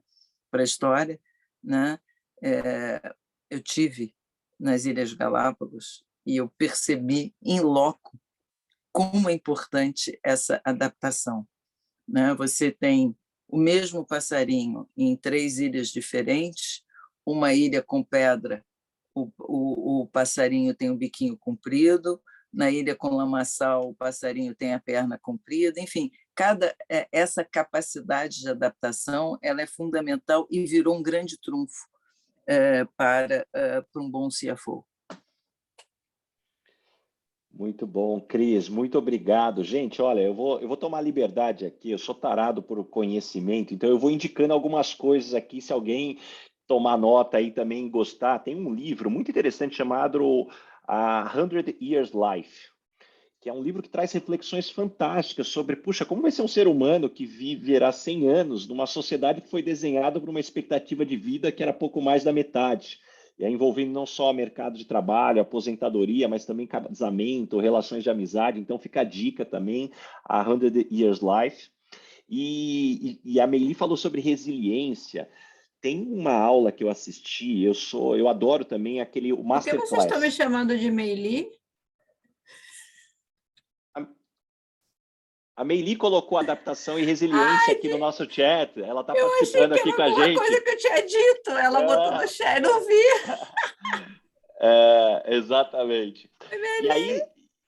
para a história, né? Eu tive nas Ilhas Galápagos e eu percebi em loco como é importante essa adaptação, né? Você tem o mesmo passarinho em 3 ilhas diferentes, uma ilha com pedra, o passarinho tem um biquinho comprido, na ilha com lamaçal o passarinho tem a perna comprida, enfim, essa capacidade de adaptação ela é fundamental e virou um grande trunfo para um bom CFO. Muito bom, Cris, muito obrigado. Gente, olha, eu vou tomar liberdade aqui, eu sou tarado por conhecimento, então eu vou indicando algumas coisas aqui, se alguém tomar nota aí também gostar. Tem um livro muito interessante chamado A 100 Years Life, que é um livro que traz reflexões fantásticas sobre, puxa, como vai ser um ser humano que viverá 100 anos numa sociedade que foi desenhada por uma expectativa de vida que era pouco mais da metade. E aí envolvendo não só mercado de trabalho, aposentadoria, mas também casamento, relações de amizade. Então fica a dica também, a 100 Years Life. E a Meili falou sobre resiliência. Tem uma aula que eu assisti, eu adoro também o Por que vocês estão me Masterclass. chamando de Meili? A Meili colocou adaptação e resiliência aqui no nosso chat. Ela está Eu achei participando que aqui era com a alguma gente. coisa que eu tinha dito. Ela botou no chat, não vi. Exatamente.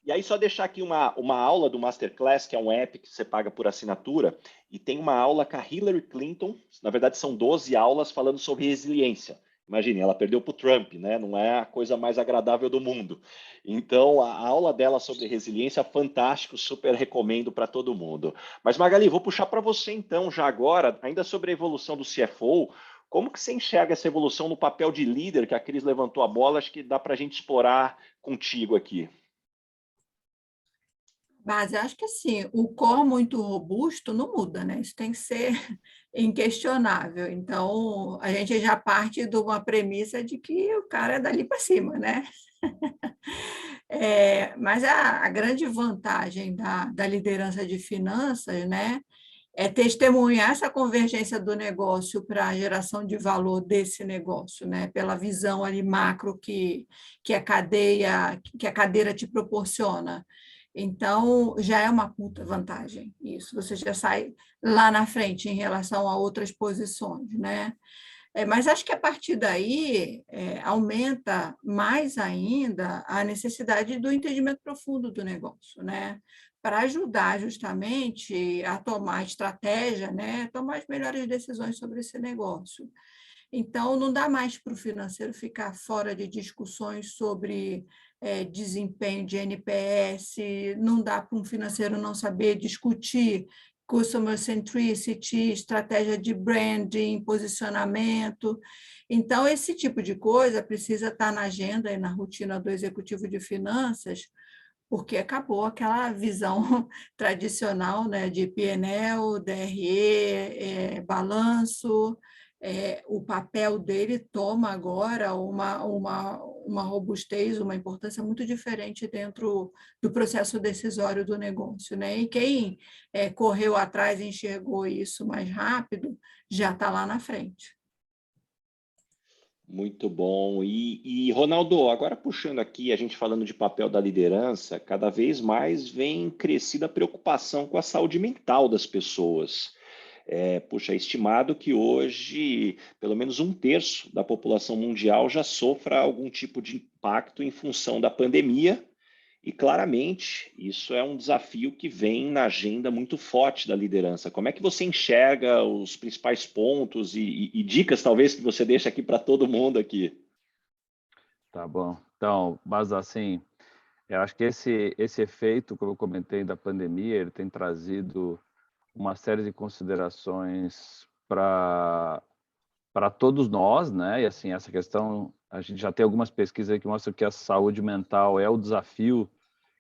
E aí, só deixar aqui uma aula do Masterclass, que é um app que você paga por assinatura, e tem uma aula com a Hillary Clinton. Na verdade, são 12 aulas falando sobre resiliência. Imagine, ela perdeu para o Trump, né? Não é a coisa mais agradável do mundo. Então, a aula dela sobre resiliência, fantástico, super recomendo para todo mundo. Mas, Magali, vou puxar para você então, já agora, ainda sobre a evolução do CFO, como que você enxerga essa evolução no papel de líder, que a Cris levantou a bola, acho que dá para a gente explorar contigo aqui. Mas acho que assim, o core muito robusto não muda, né? Isso tem que ser inquestionável. Então, a gente já parte de uma premissa de que o cara é dali para cima, né? Mas a grande vantagem da liderança de finanças, né, é testemunhar essa convergência do negócio para a geração de valor desse negócio, né, pela visão ali macro que a cadeira te proporciona. Então, já é uma puta vantagem isso, você já sai lá na frente em relação a outras posições, né? Mas acho que a partir daí aumenta mais ainda a necessidade do entendimento profundo do negócio, né? Para ajudar justamente a tomar estratégia, né? Tomar as melhores decisões sobre esse negócio. Então, não dá mais para o financeiro ficar fora de discussões sobre desempenho de NPS, não dá para um financeiro não saber discutir customer centricity, estratégia de branding, posicionamento. Então, esse tipo de coisa precisa estar na agenda e na rotina do executivo de finanças, porque acabou aquela visão tradicional, né, de P&L, DRE, balanço, o papel dele toma agora uma robustez, uma importância muito diferente dentro do processo decisório do negócio, né? E quem correu atrás e enxergou isso mais rápido já está lá na frente. Muito bom. E, Ronaldo, agora puxando aqui, a gente falando de papel da liderança, cada vez mais vem crescida a preocupação com a saúde mental das pessoas. Puxa, é estimado que hoje pelo menos 1/3 da população mundial já sofra algum tipo de impacto em função da pandemia, e claramente isso é um desafio que vem na agenda muito forte da liderança. Como é que você enxerga os principais pontos e dicas, talvez, que você deixa aqui para todo mundo aqui? Tá bom. Então, mas assim, eu acho que esse efeito, como eu comentei, da pandemia, ele tem trazido uma série de considerações para todos nós, né? E assim, essa questão, a gente já tem algumas pesquisas aí que mostram que a saúde mental é o desafio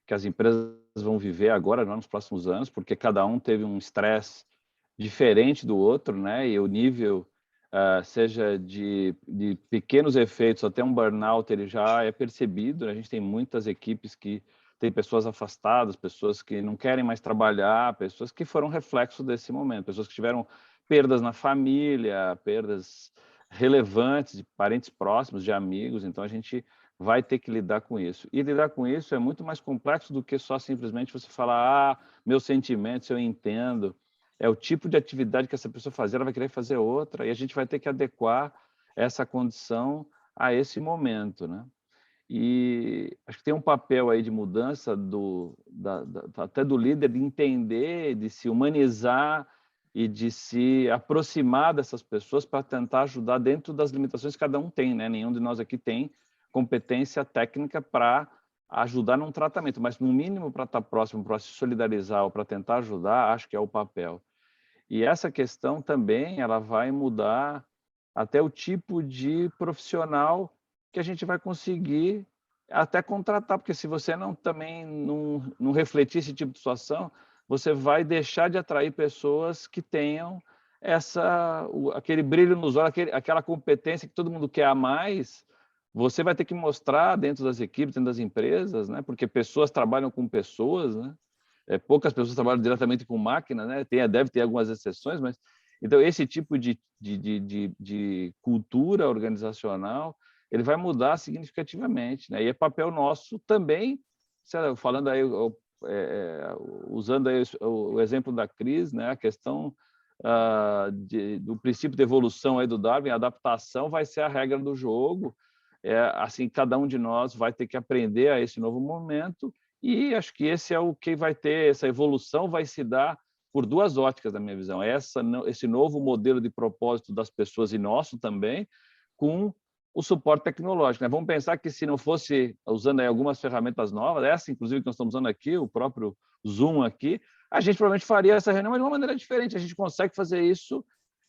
que as empresas vão viver agora, nos próximos anos, porque cada um teve um estresse diferente do outro, né? E o nível, seja de pequenos efeitos até um burnout, ele já é percebido. A gente tem muitas equipes que têm pessoas afastadas, pessoas que não querem mais trabalhar, pessoas que foram reflexo desse momento, pessoas que tiveram perdas na família, perdas relevantes de parentes próximos, de amigos. Então, a gente vai ter que lidar com isso. E lidar com isso é muito mais complexo do que só simplesmente você falar, meus sentimentos, eu entendo. É o tipo de atividade que essa pessoa fazer, ela vai querer fazer outra, e a gente vai ter que adequar essa condição a esse momento, né? E acho que tem um papel aí de mudança até do líder, de entender, de se humanizar e de se aproximar dessas pessoas para tentar ajudar dentro das limitações que cada um tem, né? Nenhum de nós aqui tem competência técnica para ajudar num tratamento, mas no mínimo para estar próximo, para se solidarizar ou para tentar ajudar, acho que é o papel. E essa questão também, ela vai mudar até o tipo de profissional que a gente vai conseguir até contratar, porque se você também não refletir esse tipo de situação, você vai deixar de atrair pessoas que tenham aquele brilho nos olhos, aquela competência que todo mundo quer a mais. Você vai ter que mostrar dentro das equipes, dentro das empresas, né? Porque pessoas trabalham com pessoas, né? Poucas pessoas trabalham diretamente com máquina, né? Deve ter algumas exceções, mas então esse tipo de cultura organizacional ele vai mudar significativamente, né? E é papel nosso também, falando aí, usando aí o exemplo da Cris, né? A questão do princípio de evolução aí do Darwin, a adaptação vai ser a regra do jogo. Assim, cada um de nós vai ter que aprender a esse novo momento. E acho que esse é o que vai ter, essa evolução vai se dar por duas óticas, na minha visão. Esse novo modelo de propósito das pessoas e nosso também, com o suporte tecnológico, né? Vamos pensar que se não fosse, usando aí algumas ferramentas novas, essa inclusive que nós estamos usando aqui, o próprio Zoom aqui, a gente provavelmente faria essa reunião, mas de uma maneira diferente. A gente consegue fazer isso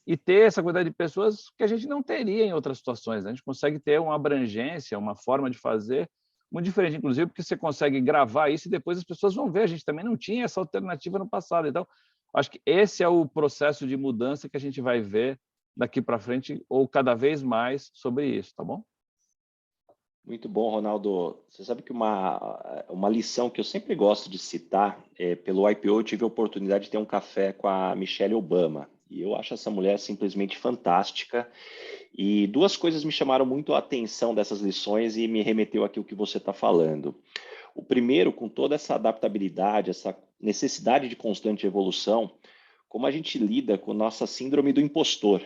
e ter essa quantidade de pessoas que a gente não teria em outras situações, né? A gente consegue ter uma abrangência, uma forma de fazer muito diferente, inclusive, porque você consegue gravar isso e depois as pessoas vão ver. A gente também não tinha essa alternativa no passado. Então, acho que esse é o processo de mudança que a gente vai ver daqui para frente, ou cada vez mais sobre isso, tá bom? Muito bom, Ronaldo. Você sabe que uma lição que eu sempre gosto de citar, pelo IPO eu tive a oportunidade de ter um café com a Michelle Obama, e eu acho essa mulher simplesmente fantástica, e duas coisas me chamaram muito a atenção dessas lições e me remeteu aqui o que você está falando. O primeiro, com toda essa adaptabilidade, essa necessidade de constante evolução, como a gente lida com nossa síndrome do impostor.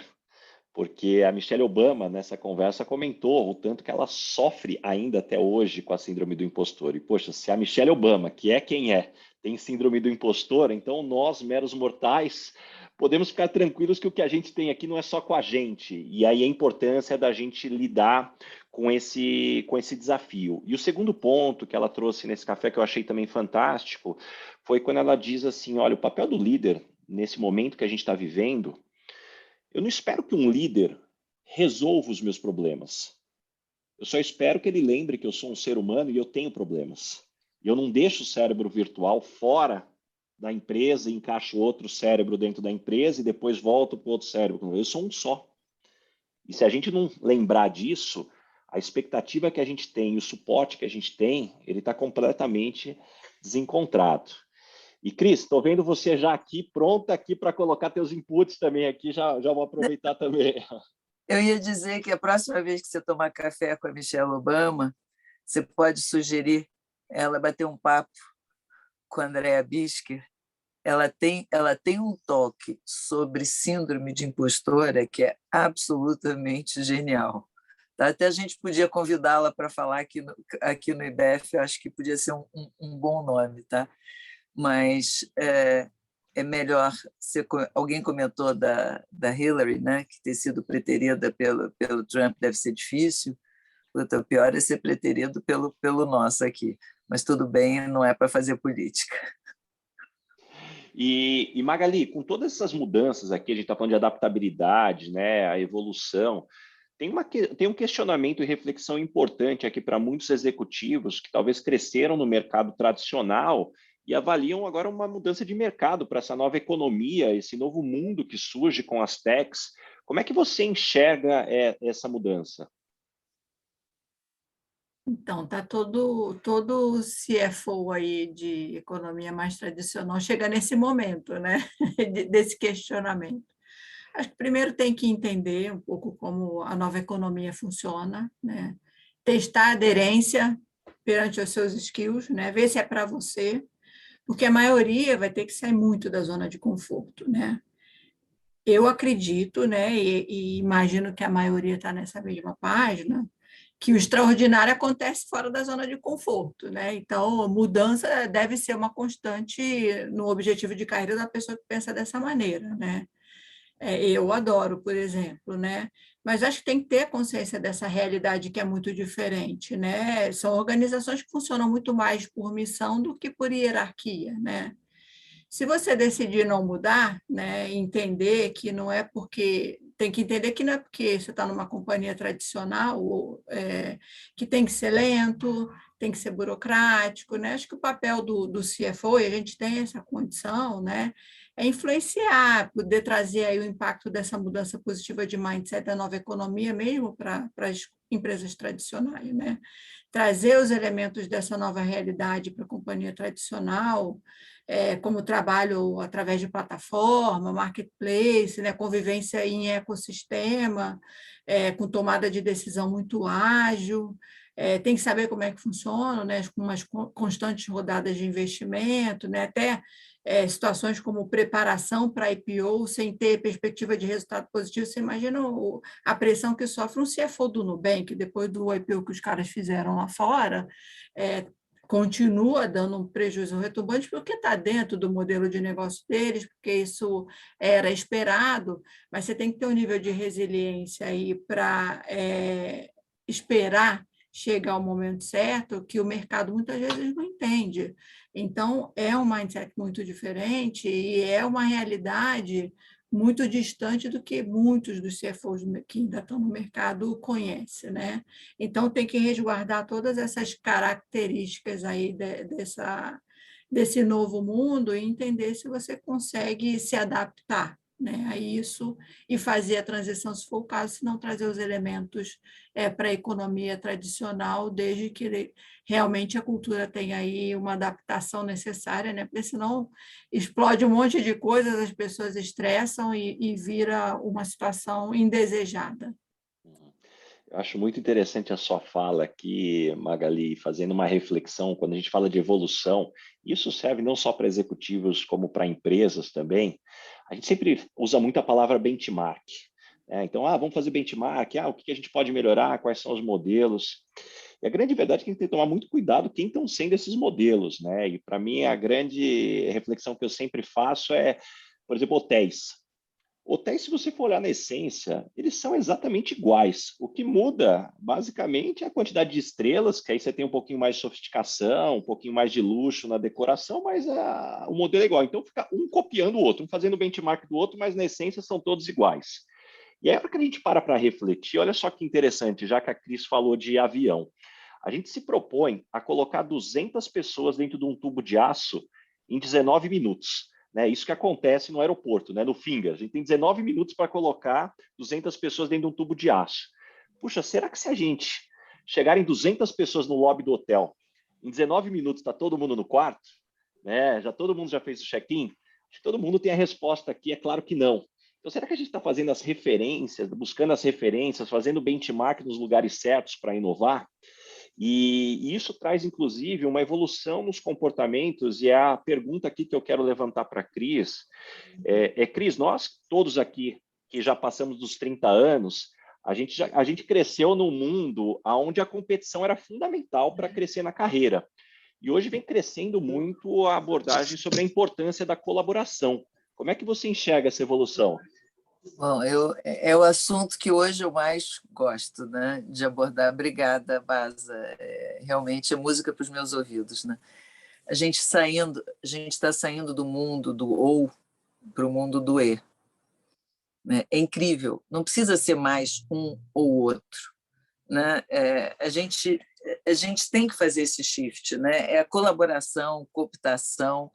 Porque a Michelle Obama, nessa conversa, comentou o tanto que ela sofre ainda até hoje com a síndrome do impostor. E, poxa, se a Michelle Obama, que é quem é, tem síndrome do impostor, então nós, meros mortais, podemos ficar tranquilos que o que a gente tem aqui não é só com a gente. E aí a importância da gente lidar com esse desafio. E o segundo ponto que ela trouxe nesse café, que eu achei também fantástico, foi quando ela diz assim, olha, o papel do líder, nesse momento que a gente está vivendo, eu não espero que um líder resolva os meus problemas. Eu só espero que ele lembre que eu sou um ser humano e eu tenho problemas. E eu não deixo o cérebro virtual fora da empresa e encaixo outro cérebro dentro da empresa e depois volto para o outro cérebro. Eu sou um só. E se a gente não lembrar disso, a expectativa que a gente tem, o suporte que a gente tem, ele está completamente desencontrado. E, Cris, estou vendo você já aqui, pronta aqui para colocar teus inputs também aqui, já vou aproveitar também. Eu ia dizer que a próxima vez que você tomar café com a Michelle Obama, você pode sugerir ela bater um papo com a Andrea Bisker. Ela tem um toque sobre síndrome de impostora que é absolutamente genial. Até a gente podia convidá-la para falar aqui no IBF, eu acho que podia ser um bom nome, tá? Mas é melhor alguém comentou da Hillary, né, que ter sido preterida pelo Trump deve ser difícil. O pior é ser preterido pelo nosso aqui, mas tudo bem, não é para fazer política. E Magali, com todas essas mudanças aqui, a gente está falando de adaptabilidade, né, a evolução, tem um questionamento e reflexão importante aqui para muitos executivos que talvez cresceram no mercado tradicional e avaliam agora uma mudança de mercado para essa nova economia, esse novo mundo que surge com as techs. Como é que você enxerga essa mudança? Então, tá todo CFO aí de economia mais tradicional chega nesse momento, né? Desse questionamento. Acho que primeiro tem que entender um pouco como a nova economia funciona, né? Testar a aderência perante os seus skills, né? Ver se é para você, porque a maioria vai ter que sair muito da zona de conforto, né? Eu acredito, né, e imagino que a maioria está nessa mesma página, que o extraordinário acontece fora da zona de conforto, né? Então, mudança deve ser uma constante no objetivo de carreira da pessoa que pensa dessa maneira, né? Eu adoro, por exemplo, né? Mas acho que tem que ter consciência dessa realidade que é muito diferente, né? São organizações que funcionam muito mais por missão do que por hierarquia, né? Se você decidir não mudar, né, entender que não é porque tem que entender que não é porque você está numa companhia tradicional que tem que ser lento, tem que ser burocrático, né? Acho que o papel do CFO, e a gente tem essa condição, né, é influenciar, poder trazer aí o impacto dessa mudança positiva de mindset da nova economia, mesmo para as empresas tradicionais, né? Trazer os elementos dessa nova realidade para a companhia tradicional, como trabalho através de plataforma, marketplace, né, convivência em ecossistema, com tomada de decisão muito ágil, tem que saber como é que funciona, né, com umas constantes rodadas de investimento, né, até situações como preparação para IPO sem ter perspectiva de resultado positivo. Você imagina a pressão que sofre um CFO do Nubank, depois do IPO que os caras fizeram lá fora, continua dando um prejuízo retumbante porque está dentro do modelo de negócio deles, porque isso era esperado, mas você tem que ter um nível de resiliência aí para esperar chegar ao momento certo, que o mercado muitas vezes não entende. Então, é um mindset muito diferente e é uma realidade muito distante do que muitos dos CFOs que ainda estão no mercado conhecem, né? Então, tem que resguardar todas essas características aí desse novo mundo e entender se você consegue se adaptar, né, a isso e fazer a transição, se for o caso, se não trazer os elementos para a economia tradicional, desde que realmente a cultura tenha aí uma adaptação necessária, né, porque senão explode um monte de coisas, as pessoas estressam e vira uma situação indesejada. Eu acho muito interessante a sua fala aqui, Magali, fazendo uma reflexão, quando a gente fala de evolução, isso serve não só para executivos, como para empresas também. A gente sempre usa muito a palavra benchmark. Então, vamos fazer benchmark, o que a gente pode melhorar, quais são os modelos. E a grande verdade é que a gente tem que tomar muito cuidado quem estão sendo esses modelos, né? E para mim, a grande reflexão que eu sempre faço é, por exemplo, hotéis. Hotéis, se você for olhar na essência, eles são exatamente iguais. O que muda, basicamente, é a quantidade de estrelas, que aí você tem um pouquinho mais de sofisticação, um pouquinho mais de luxo na decoração, mas o modelo é igual. Então, fica um copiando o outro, um fazendo benchmark do outro, mas na essência são todos iguais. E aí, para a gente para refletir, olha só que interessante, já que a Cris falou de avião. A gente se propõe a colocar 200 pessoas dentro de um tubo de aço em 19 minutos. né? Isso que acontece no aeroporto, né? No Finger. A gente tem 19 minutos para colocar 200 pessoas dentro de um tubo de aço. Puxa, será que se a gente chegarem 200 pessoas no lobby do hotel, em 19 minutos está todo mundo no quarto, né? Todo mundo já fez o check-in? Acho que todo mundo tem a resposta aqui, é claro que não. Então, será que a gente está fazendo as referências, buscando as referências, fazendo benchmark nos lugares certos para inovar? E isso traz, inclusive, uma evolução nos comportamentos, e é a pergunta aqui que eu quero levantar para a Cris. Cris, nós todos aqui, que já passamos dos 30 anos, a gente cresceu num mundo onde a competição era fundamental para crescer na carreira. E hoje vem crescendo muito a abordagem sobre a importância da colaboração. Como é que você enxerga essa evolução? Bom, é o assunto que hoje eu mais gosto, né, de abordar. Obrigada, Baza. Realmente é música para os meus ouvidos, né? A gente está saindo do mundo do ou para o mundo do e. Né? É incrível. Não precisa ser mais um ou outro, né? A gente tem que fazer esse shift, né? É a colaboração, cooptação.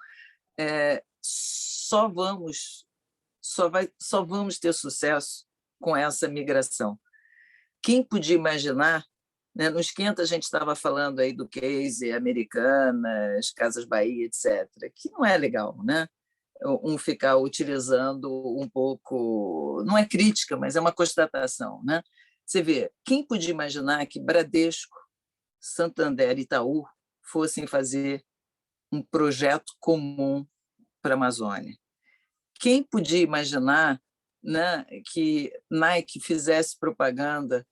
Só vamos ter sucesso com essa migração. Quem podia imaginar, né, no Esquenta a gente estava falando aí do case Americanas, Casas Bahia, etc., que não é legal, né? Ficar utilizando um pouco, não é crítica, mas é uma constatação, né? Você vê, quem podia imaginar que Bradesco, Santander e Itaú fossem fazer um projeto comum para a Amazônia? Quem podia imaginar, né, que Nike fizesse propaganda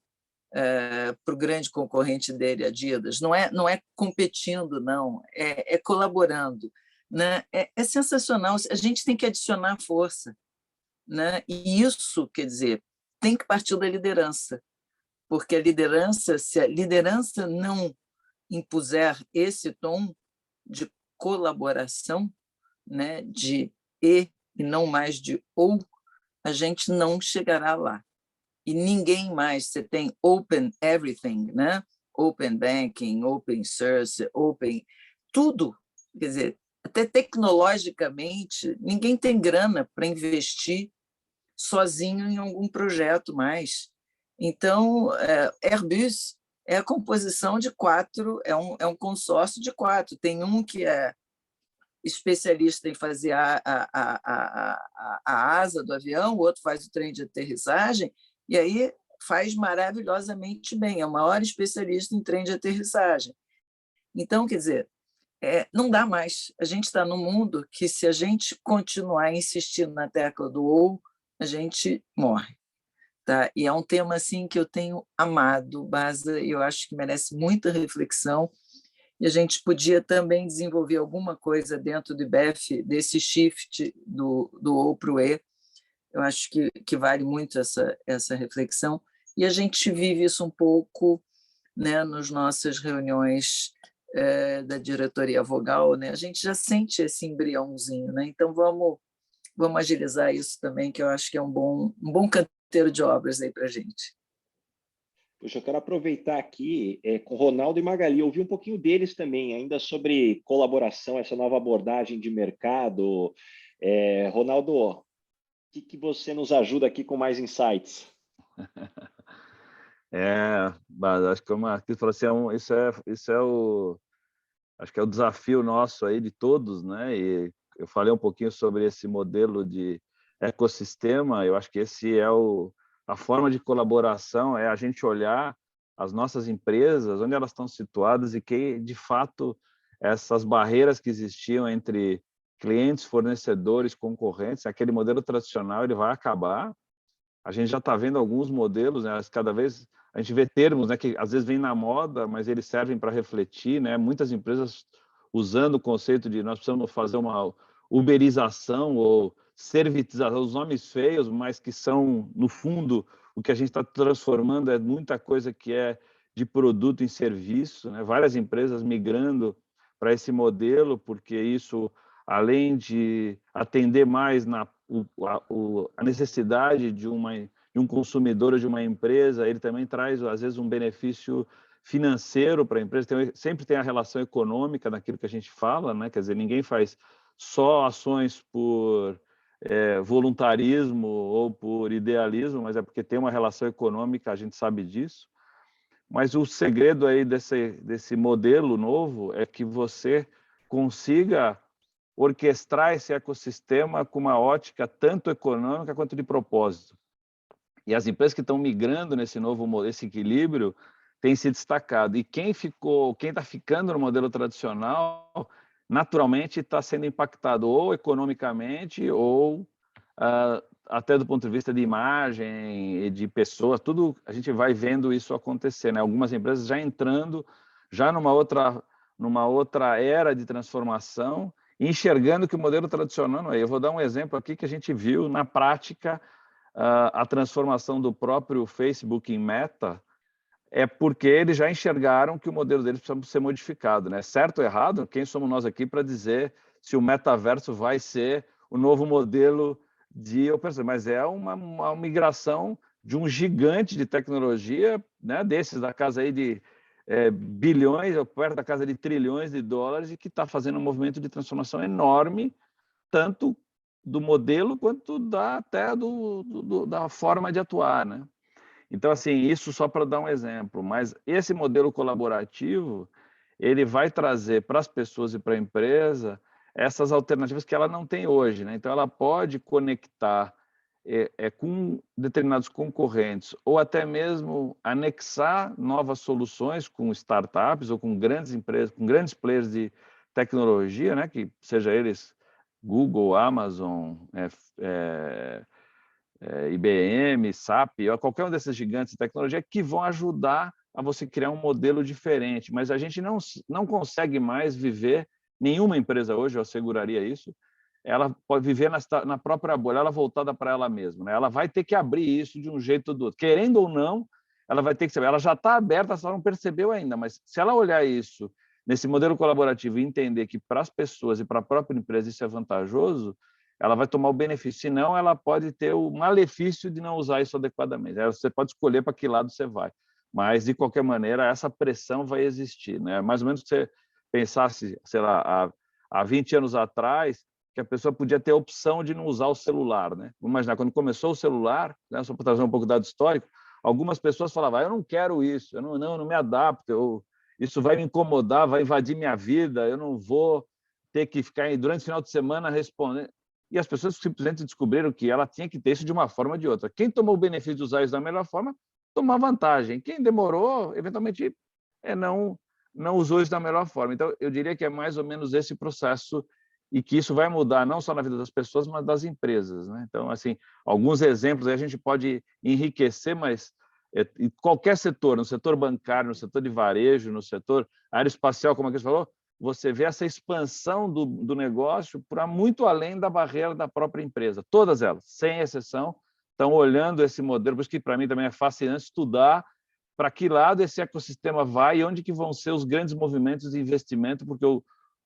para o grande concorrente dele, Adidas? Não é competindo, não, é colaborando. Né? É sensacional. A gente tem que adicionar força. Né? E isso, quer dizer, tem que partir da liderança, porque se a liderança não impuser esse tom de colaboração, né, de e não mais de ou, a gente não chegará lá. E ninguém mais, você tem open everything, né? Open banking, open source, open tudo, quer dizer, até tecnologicamente, ninguém tem grana para investir sozinho em algum projeto mais. Então, Airbus é a composição de 4, é um consórcio de 4. Tem um que é especialista em fazer a asa do avião, o outro faz o trem de aterrissagem, e aí faz maravilhosamente bem, é o maior especialista em trem de aterrissagem. Então, quer dizer, não dá mais. A gente está num mundo que, se a gente continuar insistindo na tecla do ou, a gente morre. Tá? E é um tema assim, que eu tenho amado, Baza, e eu acho que merece muita reflexão, e a gente podia também desenvolver alguma coisa dentro do IBEF, desse shift do ou para o e. Eu acho que vale muito essa reflexão, e a gente vive isso um pouco, né, nas nossas reuniões da diretoria vogal, né? A gente já sente esse embriãozinho, né? Então vamos agilizar isso também, que eu acho que é um bom canteiro de obras aí para a gente. Puxa, eu quero aproveitar aqui com Ronaldo e Magali, ouvir um pouquinho deles também, ainda sobre colaboração, essa nova abordagem de mercado. Ronaldo, o que você nos ajuda aqui com mais insights? Mas acho que como a Cris falou assim, acho que é o desafio nosso aí de todos, né? E eu falei um pouquinho sobre esse modelo de ecossistema. Eu acho que esse é a forma de colaboração, é a gente olhar as nossas empresas, onde elas estão situadas e que, de fato, essas barreiras que existiam entre clientes, fornecedores, concorrentes, aquele modelo tradicional, ele vai acabar. A gente já está vendo alguns modelos, né? Cada vez a gente vê termos, né, que às vezes vêm na moda, mas eles servem para refletir, né? Muitas empresas usando o conceito de nós precisamos fazer uma uberização ou servitização, os nomes feios, mas que são, no fundo, o que a gente está transformando é muita coisa que é de produto em serviço, né? Várias empresas migrando para esse modelo, porque isso, além de atender mais a necessidade de um consumidor ou de uma empresa, ele também traz, às vezes, um benefício financeiro para a empresa. Sempre tem a relação econômica naquilo que a gente fala, né? Quer dizer, ninguém faz só ações por voluntarismo ou por idealismo, mas é porque tem uma relação econômica, a gente sabe disso. Mas o segredo aí desse modelo novo é que você consiga orquestrar esse ecossistema com uma ótica tanto econômica quanto de propósito. E as empresas que estão migrando nesse novo esse equilíbrio têm se destacado. E quem está ficando no modelo tradicional, naturalmente está sendo impactado ou economicamente ou até do ponto de vista de imagem e de pessoas, tudo a gente vai vendo isso acontecer, né? Algumas empresas já entrando já numa outra era de transformação, enxergando que o modelo tradicional não é. Eu vou dar um exemplo aqui que a gente viu na prática, a transformação do próprio Facebook em Meta, é porque eles já enxergaram que o modelo deles precisa ser modificado, né? Certo ou errado? Quem somos nós aqui para dizer se o metaverso vai ser o novo modelo de operação? Mas é uma migração de um gigante de tecnologia, né? Desses da casa aí de bilhões, ou perto da casa de trilhões de dólares, e que está fazendo um movimento de transformação enorme, tanto do modelo quanto até da forma de atuar, né? Então, assim, isso só para dar um exemplo, mas esse modelo colaborativo, ele vai trazer para as pessoas e para a empresa essas alternativas que ela não tem hoje, né? Então, ela pode conectar com determinados concorrentes ou até mesmo anexar novas soluções com startups ou com grandes empresas, com grandes players de tecnologia, né? Que seja eles Google, Amazon, IBM, SAP, ou qualquer um desses gigantes de tecnologia que vão ajudar a você criar um modelo diferente. Mas a gente não consegue mais viver, nenhuma empresa hoje, eu asseguraria isso, ela pode viver na própria bolha, ela voltada para ela mesma, né? Ela vai ter que abrir isso de um jeito ou do outro. Querendo ou não, ela vai ter que saber. Ela já está aberta, só não percebeu ainda, mas se ela olhar isso nesse modelo colaborativo e entender que para as pessoas e para a própria empresa isso é vantajoso, ela vai tomar o benefício, senão ela pode ter o malefício de não usar isso adequadamente. Aí você pode escolher para que lado você vai, mas, de qualquer maneira, essa pressão vai existir, né? Mais ou menos que você pensasse, sei lá, há 20 anos atrás, que a pessoa podia ter a opção de não usar o celular, né? Vamos imaginar, quando começou o celular, né, só para trazer um pouco de dado histórico, algumas pessoas falavam, eu não quero isso, eu não me adapto, isso vai me incomodar, vai invadir minha vida, eu não vou ter que ficar durante o final de semana respondendo. E as pessoas simplesmente descobriram que ela tinha que ter isso de uma forma ou de outra. Quem tomou o benefício de usar isso da melhor forma, tomou vantagem. Quem demorou, eventualmente, não usou isso da melhor forma. Então, eu diria que é mais ou menos esse processo e que isso vai mudar não só na vida das pessoas, mas das empresas, né? Então, assim, alguns exemplos aí a gente pode enriquecer, mas em qualquer setor, no setor bancário, no setor de varejo, no setor aeroespacial, como a gente falou, você vê essa expansão do negócio para muito além da barreira da própria empresa. Todas elas, sem exceção, estão olhando esse modelo, por isso que para mim também é fascinante estudar para que lado esse ecossistema vai e onde que vão ser os grandes movimentos de investimento, porque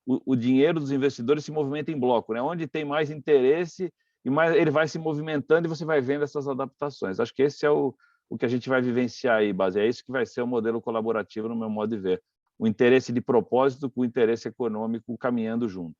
o dinheiro dos investidores se movimenta em bloco, né? Onde tem mais interesse, e mais ele vai se movimentando e você vai vendo essas adaptações. Acho que esse é o que a gente vai vivenciar aí, Base. É isso que vai ser o modelo colaborativo, no meu modo de ver. O interesse de propósito com o interesse econômico caminhando junto.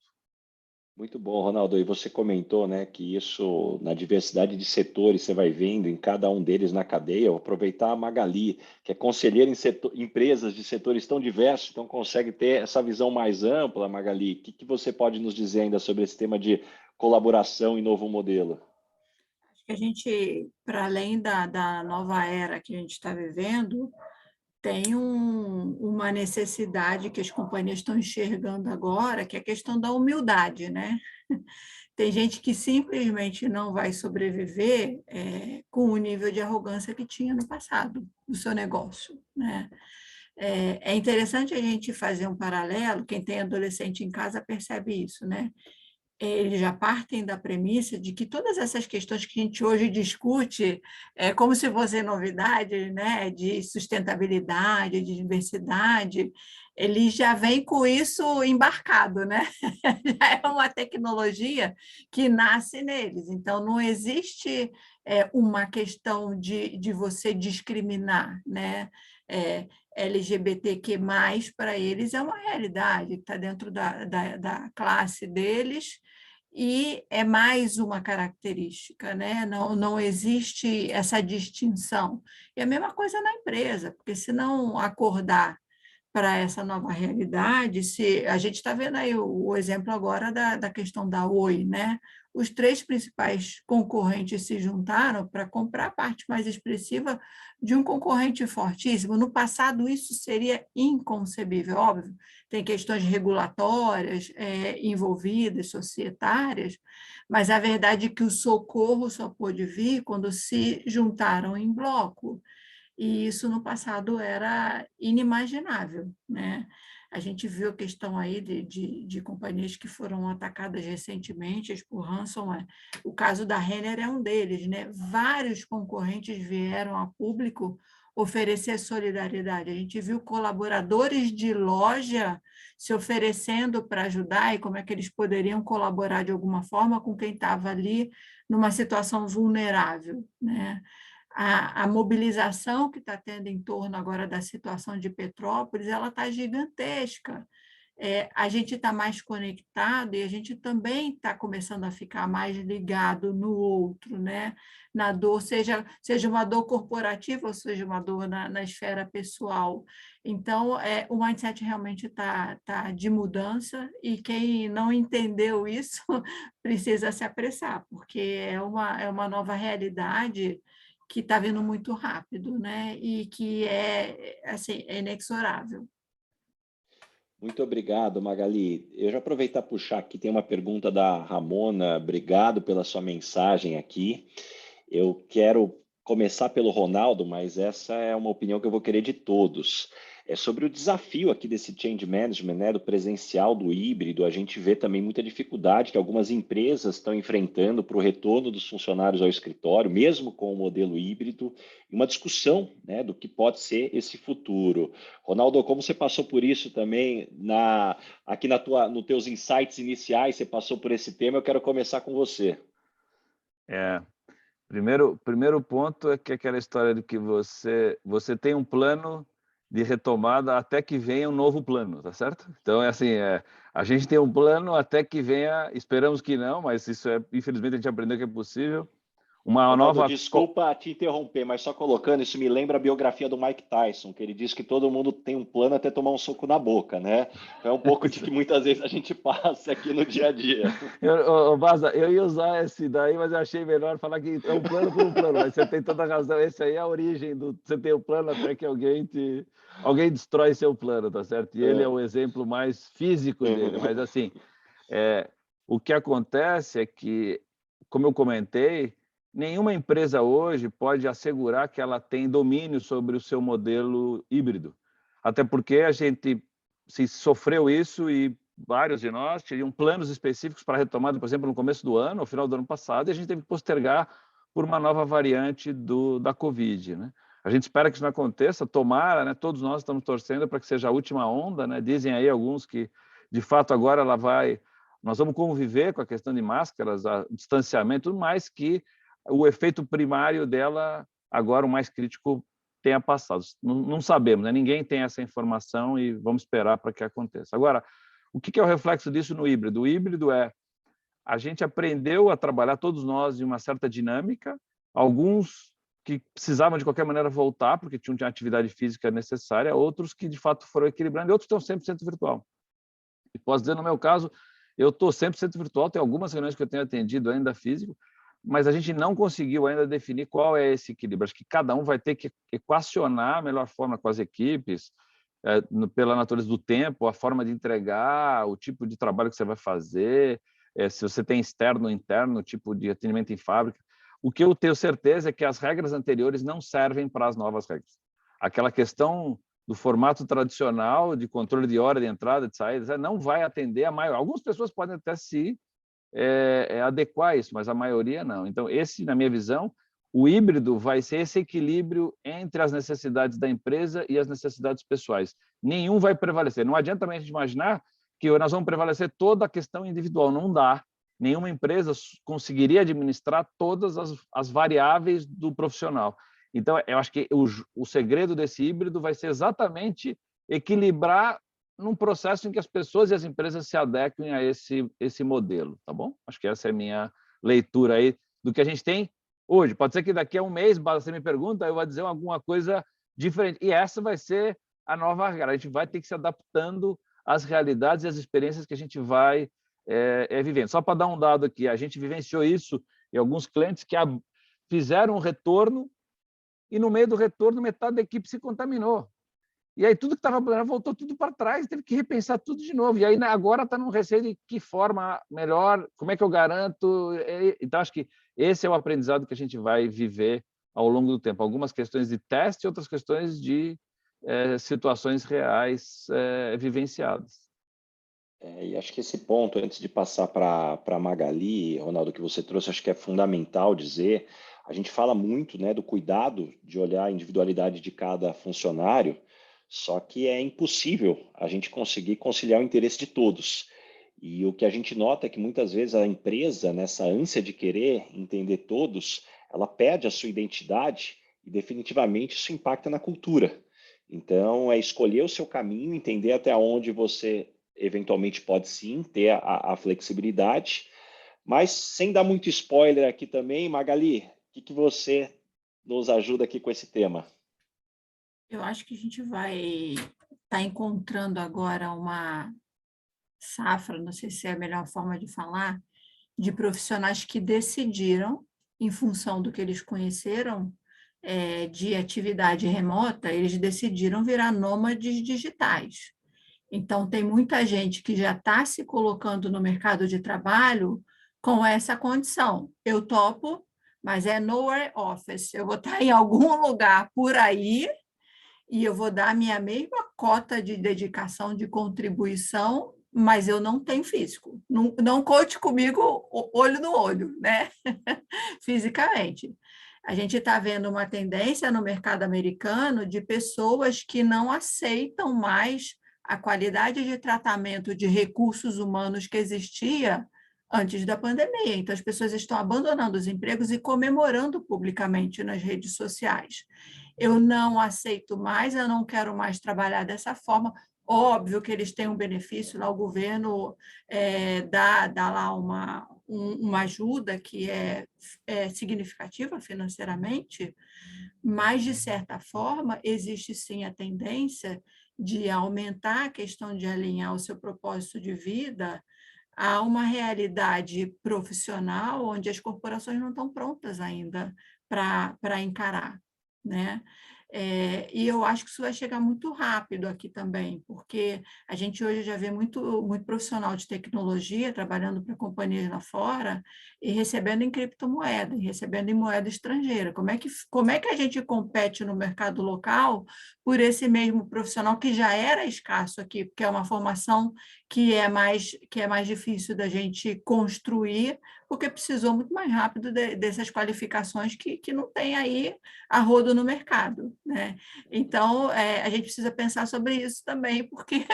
Muito bom, Ronaldo. E você comentou, né, que isso, na diversidade de setores, você vai vendo em cada um deles na cadeia. Vou aproveitar a Magali, que é conselheira em empresas de setores tão diversos, então consegue ter essa visão mais ampla, Magali. O que você pode nos dizer ainda sobre esse tema de colaboração e novo modelo? Acho que a gente, para além da nova era que a gente está vivendo, tem uma necessidade que as companhias estão enxergando agora, que é a questão da humildade, né? Tem gente que simplesmente não vai sobreviver com o nível de arrogância que tinha no passado, no seu negócio, né? É interessante a gente fazer um paralelo, quem tem adolescente em casa percebe isso, né? Eles já partem da premissa de que todas essas questões que a gente hoje discute, como se fossem novidades, né, de sustentabilidade, de diversidade, eles já vêm com isso embarcado, né? Já é uma tecnologia que nasce neles. Então, não existe uma questão de você discriminar, né? LGBTQ+, para eles é uma realidade, que está dentro da classe deles, e é mais uma característica, né? Não existe essa distinção. E a mesma coisa na empresa, porque se não acordar para essa nova realidade, se a gente está vendo aí o exemplo agora da questão da Oi, né? Os 3 principais concorrentes se juntaram para comprar a parte mais expressiva de um concorrente fortíssimo. No passado, isso seria inconcebível, óbvio. Tem questões regulatórias envolvidas, societárias, mas a verdade é que o socorro só pôde vir quando se juntaram em bloco. E isso no passado era inimaginável, né? A gente viu a questão aí de companhias que foram atacadas recentemente por ransomware. O caso da Renner é um deles, né? Vários concorrentes vieram a público oferecer solidariedade. A gente viu colaboradores de loja se oferecendo para ajudar e como é que eles poderiam colaborar de alguma forma com quem estava ali numa situação vulnerável, né? A mobilização que está tendo em torno agora da situação de Petrópolis, ela está gigantesca. A gente está mais conectado e a gente também está começando a ficar mais ligado no outro, né? Na dor, seja uma dor corporativa ou seja uma dor na esfera pessoal. Então, o mindset realmente tá de mudança e quem não entendeu isso precisa se apressar, porque é uma nova realidade que está vindo muito rápido, né? E que assim, é inexorável. Muito obrigado, Magali. Eu já aproveitar e puxar aqui, tem uma pergunta da Ramona. Obrigado pela sua mensagem aqui. Eu quero começar pelo Ronaldo, mas essa é uma opinião que eu vou querer de todos. É sobre o desafio aqui desse change management, né, do presencial, do híbrido. A gente vê também muita dificuldade que algumas empresas estão enfrentando para o retorno dos funcionários ao escritório, mesmo com o modelo híbrido, e uma discussão, né, do que pode ser esse futuro. Ronaldo, como você passou por isso também, aqui nos teus insights iniciais, você passou por esse tema, eu quero começar com você. Primeiro ponto é que aquela história de que você tem um plano de retomada até que venha um novo plano, tá certo? Então, a gente tem um plano até que venha, esperamos que não, mas isso infelizmente a gente aprendeu que é possível, uma Ronaldo, nova... Desculpa te interromper, mas só colocando, isso me lembra a biografia do Mike Tyson, que ele diz que todo mundo tem um plano até tomar um soco na boca, né? Então, é um pouco de que muitas vezes a gente passa aqui no dia a dia. Baza, eu ia usar esse daí, mas eu achei melhor falar que é um plano por um plano, mas você tem toda a razão, esse aí é a origem do... Você tem o plano até que alguém destrói seu plano, tá certo? E ele é o exemplo mais físico dele, mas assim, o que acontece é que, como eu comentei, nenhuma empresa hoje pode assegurar que ela tem domínio sobre o seu modelo híbrido. Até porque a gente se sofreu isso e vários de nós tinham planos específicos para retomada, por exemplo, no começo do ano, no final do ano passado, e a gente teve que postergar por uma nova variante da Covid, né? A gente espera que isso não aconteça, tomara, né? Todos nós estamos torcendo para que seja a última onda, né? Dizem aí alguns que, de fato, agora nós vamos conviver com a questão de máscaras, distanciamento, tudo mais que o efeito primário dela, agora o mais crítico, tenha passado. Não sabemos, né? Ninguém tem essa informação e vamos esperar para que aconteça. Agora, o que é o reflexo disso no híbrido? O híbrido a gente aprendeu a trabalhar, todos nós, em uma certa dinâmica, alguns que precisavam de qualquer maneira voltar, porque tinham atividade física necessária, outros que de fato foram equilibrando, e outros estão 100% virtual. E posso dizer, no meu caso, eu estou 100% virtual, tem algumas reuniões que eu tenho atendido ainda físico, mas a gente não conseguiu ainda definir qual é esse equilíbrio. Acho que cada um vai ter que equacionar a melhor forma com as equipes, pela natureza do tempo, a forma de entregar, o tipo de trabalho que você vai fazer, se você tem externo ou interno, o tipo de atendimento em fábrica. O que eu tenho certeza é que as regras anteriores não servem para as novas regras. Aquela questão do formato tradicional de controle de hora de entrada, de saída, não vai atender a maioria. Algumas pessoas podem até se adequar isso, mas a maioria não. Então, na minha visão, o híbrido vai ser esse equilíbrio entre as necessidades da empresa e as necessidades pessoais. Nenhum vai prevalecer. Não adianta também a gente imaginar que nós vamos prevalecer toda a questão individual. Não dá. Nenhuma empresa conseguiria administrar todas as variáveis do profissional. Então, eu acho que o segredo desse híbrido vai ser exatamente equilibrar num processo em que as pessoas e as empresas se adequem a esse modelo, tá bom? Acho que essa é a minha leitura aí do que a gente tem hoje. Pode ser que daqui a um mês, você me pergunta, eu vou dizer alguma coisa diferente. E essa vai ser a nova regra. A gente vai ter que se adaptando às realidades e às experiências que a gente vai vivendo. Só para dar um dado aqui, a gente vivenciou isso em alguns clientes que fizeram um retorno e no meio do retorno metade da equipe se contaminou. E aí tudo que estava planejado voltou tudo para trás, teve que repensar tudo de novo. E aí agora está num receio de que forma melhor, como é que eu garanto. Então, acho que esse é o aprendizado que a gente vai viver ao longo do tempo. Algumas questões de teste, outras questões de situações reais vivenciadas. E acho que esse ponto, antes de passar para a Magali, Ronaldo, que você trouxe, acho que é fundamental dizer. A gente fala muito, né, do cuidado de olhar a individualidade de cada funcionário, só que é impossível a gente conseguir conciliar o interesse de todos. E o que a gente nota é que muitas vezes a empresa, nessa ânsia de querer entender todos, ela perde a sua identidade e definitivamente isso impacta na cultura. Então, é escolher o seu caminho, entender até onde você eventualmente pode sim ter a flexibilidade, mas sem dar muito spoiler aqui também, Magali, o que você nos ajuda aqui com esse tema? Eu acho que a gente vai estar encontrando agora uma safra, não sei se é a melhor forma de falar, de profissionais que decidiram, em função do que eles conheceram de atividade remota, eles decidiram virar nômades digitais. Então, tem muita gente que já está se colocando no mercado de trabalho com essa condição. Eu topo, mas é nowhere office. Eu vou estar em algum lugar por aí e eu vou dar a minha mesma cota de dedicação, de contribuição, mas eu não tenho físico. Não conte comigo olho no olho, né? Fisicamente. A gente está vendo uma tendência no mercado americano de pessoas que não aceitam mais a qualidade de tratamento de recursos humanos que existia antes da pandemia. Então, as pessoas estão abandonando os empregos e comemorando publicamente nas redes sociais. Eu não aceito mais, eu não quero mais trabalhar dessa forma. Óbvio que eles têm um benefício, lá o governo dá lá uma ajuda que é significativa financeiramente, mas, de certa forma, existe sim a tendência de aumentar a questão de alinhar o seu propósito de vida a uma realidade profissional onde as corporações não estão prontas ainda para encarar, né? E eu acho que isso vai chegar muito rápido aqui também, porque a gente hoje já vê muito profissional de tecnologia trabalhando para companhias lá fora e recebendo em criptomoeda, e recebendo em moeda estrangeira. Como é que a gente compete no mercado local por esse mesmo profissional que já era escasso aqui, porque é uma formação que é mais difícil da gente construir, porque precisou muito mais rápido dessas qualificações que não tem aí a rodo no mercado, né? Então, a gente precisa pensar sobre isso também, porque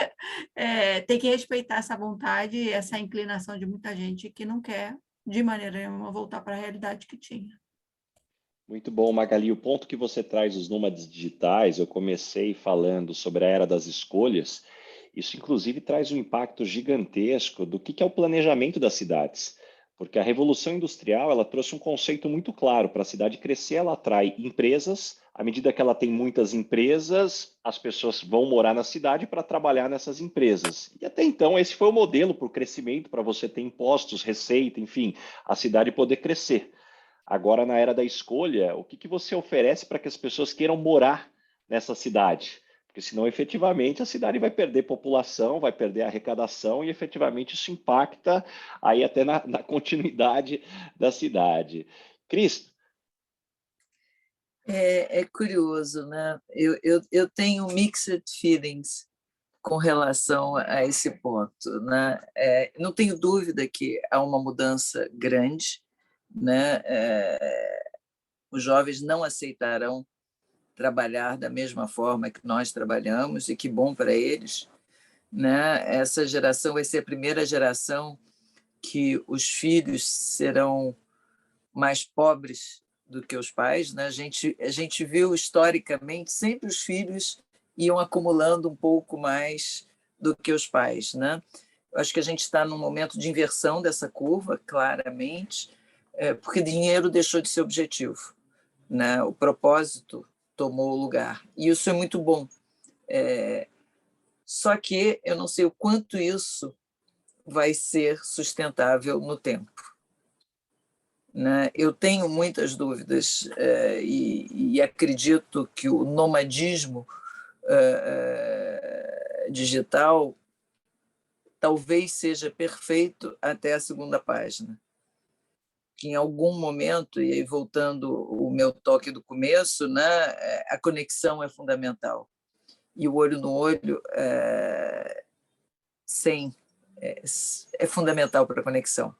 tem que respeitar essa vontade, essa inclinação de muita gente que não quer, de maneira nenhuma, voltar para a realidade que tinha. Muito bom, Magali. O ponto que você traz os nômades digitais, eu comecei falando sobre a era das escolhas. Isso, inclusive, traz um impacto gigantesco do que é o planejamento das cidades. Porque a Revolução Industrial ela trouxe um conceito muito claro. Para a cidade crescer, ela atrai empresas. À medida que ela tem muitas empresas, as pessoas vão morar na cidade para trabalhar nessas empresas. E até então, esse foi o modelo para o crescimento, para você ter impostos, receita, enfim, a cidade poder crescer. Agora, na era da escolha, o que você oferece para que as pessoas queiram morar nessa cidade? Porque senão, efetivamente, a cidade vai perder população, vai perder arrecadação e, efetivamente, isso impacta aí até na continuidade da cidade. Cristo. É curioso, né? Eu tenho mixed feelings com relação a esse ponto, né? Não tenho dúvida que há uma mudança grande, né? Os jovens não aceitarão trabalhar da mesma forma que nós trabalhamos, e que bom para eles, né? Essa geração vai ser a primeira geração que os filhos serão mais pobres do que os pais, né? A gente viu historicamente sempre os filhos iam acumulando um pouco mais do que os pais, né? Eu acho que a gente está num momento de inversão dessa curva, claramente, porque dinheiro deixou de ser objetivo, né? O propósito tomou o lugar, e isso é muito bom. Só que eu não sei o quanto isso vai ser sustentável no tempo, né? Eu tenho muitas dúvidas e acredito que o nomadismo digital talvez seja perfeito até a segunda página, que em algum momento, e aí voltando o meu toque do começo, né, a conexão é fundamental. E o olho no olho é fundamental para a conexão.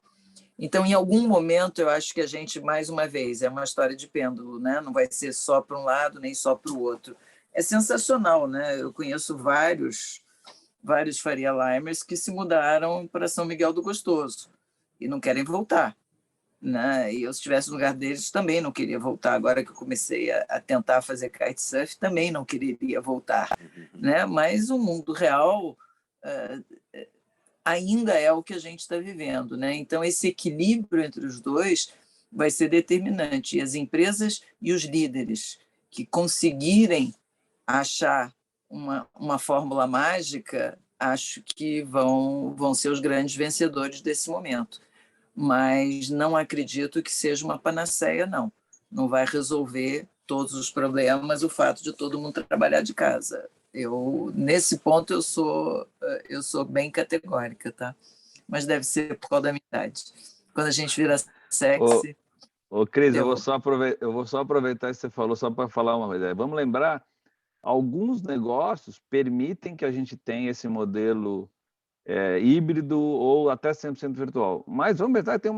Então, em algum momento, eu acho que a gente, mais uma vez, é uma história de pêndulo, né? Não vai ser só para um lado, nem só para o outro. É sensacional, né? Eu conheço vários Faria Limers que se mudaram para São Miguel do Gostoso e não querem voltar, né? E eu, se estivesse no lugar deles, também não queria voltar. Agora que eu comecei a tentar fazer kitesurf, também não queria voltar, né? Mas o mundo real ainda é o que a gente está vivendo, né? Então, esse equilíbrio entre os dois vai ser determinante. E as empresas e os líderes que conseguirem achar uma fórmula mágica, acho que vão ser os grandes vencedores desse momento. Mas não acredito que seja uma panaceia, não. Não vai resolver todos os problemas o fato de todo mundo trabalhar de casa. Nesse ponto, eu sou bem categórica, tá? Mas deve ser por causa da minha idade. Quando a gente vira sexy... Ô, Cris, eu vou só aproveitar que você falou só para falar uma coisa. Vamos lembrar, alguns negócios permitem que a gente tenha esse modelo híbrido ou até 100% virtual. Mas vamos pensar que tem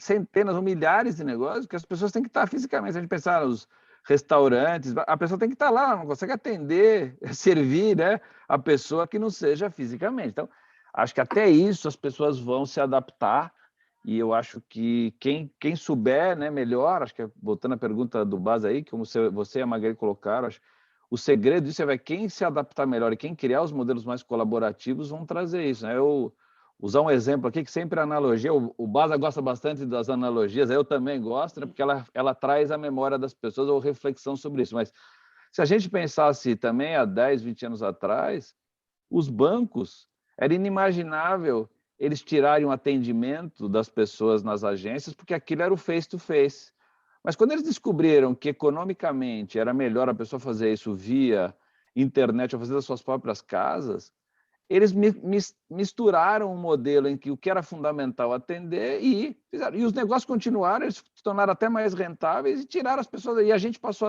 centenas ou milhares de negócios que as pessoas têm que estar fisicamente. Se a gente pensar nos restaurantes, a pessoa tem que estar lá, não consegue atender, servir, né, a pessoa que não seja fisicamente. Então, acho que até isso as pessoas vão se adaptar, e eu acho que quem souber, né, melhor, acho que voltando à pergunta do Bas aí, como você e a Magali colocaram, acho o segredo disso é ver quem se adaptar melhor e quem criar os modelos mais colaborativos vão trazer isso, né? Eu usar um exemplo aqui que sempre a analogia, o Baza gosta bastante das analogias, eu também gosto, né? Porque ela traz a memória das pessoas ou reflexão sobre isso. Mas se a gente pensasse também há 10, 20 anos atrás, os bancos, era inimaginável eles tirarem o atendimento das pessoas nas agências, porque aquilo era o face-to-face. Mas quando eles descobriram que economicamente era melhor a pessoa fazer isso via internet ou fazer das suas próprias casas, eles misturaram um modelo em que o que era fundamental atender e fizeram. E os negócios continuaram, eles se tornaram até mais rentáveis e tiraram as pessoas. E a gente passou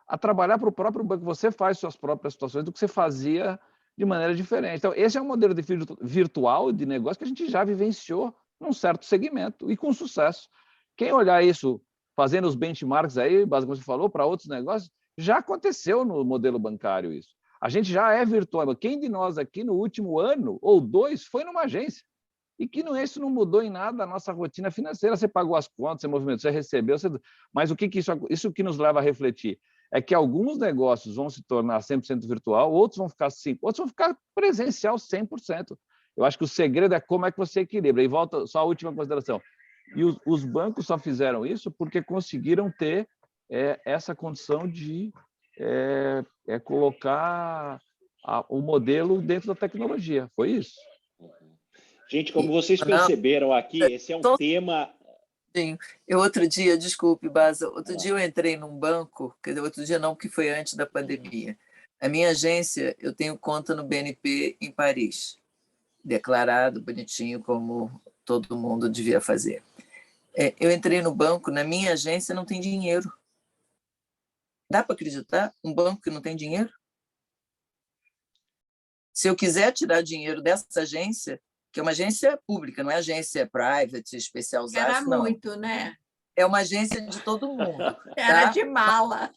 a trabalhar para o próprio banco. Você faz suas próprias situações do que você fazia de maneira diferente. Então, esse é um modelo de virtual de negócio que a gente já vivenciou num certo segmento e com sucesso. Quem olhar isso fazendo os benchmarks aí, basicamente você falou, para outros negócios, já aconteceu no modelo bancário isso. A gente já é virtual. Quem de nós aqui no último ano ou 2 foi numa agência? E que isso não mudou em nada a nossa rotina financeira. Você pagou as contas, você movimentou, você recebeu. Mas o que isso que nos leva a refletir? É que alguns negócios vão se tornar 100% virtual, outros vão ficar presencial 100%. Eu acho que o segredo é como é que você equilibra. E volta só a última consideração. E os bancos só fizeram isso porque conseguiram ter essa condição de colocar o modelo dentro da tecnologia. Foi isso. Gente, como vocês perceberam aqui, esse é um tema... Sim. Outro dia, desculpe, Baza, outro dia eu entrei num banco, quer dizer, outro dia não, porque foi antes da pandemia. A minha agência, eu tenho conta no BNP em Paris, declarado bonitinho, como todo mundo devia fazer. Eu entrei no banco, na minha agência não tem dinheiro. Dá para acreditar? Um banco que não tem dinheiro? Se eu quiser tirar dinheiro dessa agência, que é uma agência pública, não é agência private, especializada, era não. muito, né? É uma agência de todo mundo. Era tá? de mala.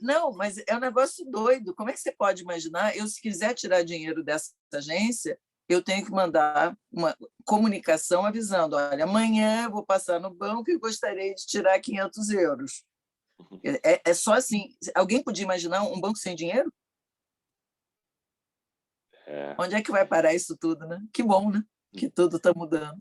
Não, mas é um negócio doido. Como é que você pode imaginar? Eu, se quiser tirar dinheiro dessa agência, eu tenho que mandar uma comunicação avisando, olha, amanhã eu vou passar no banco e gostaria de tirar 500 euros. É só assim. Alguém podia imaginar um banco sem dinheiro? Onde é que vai parar isso tudo, né? Que bom, né? Que tudo está mudando.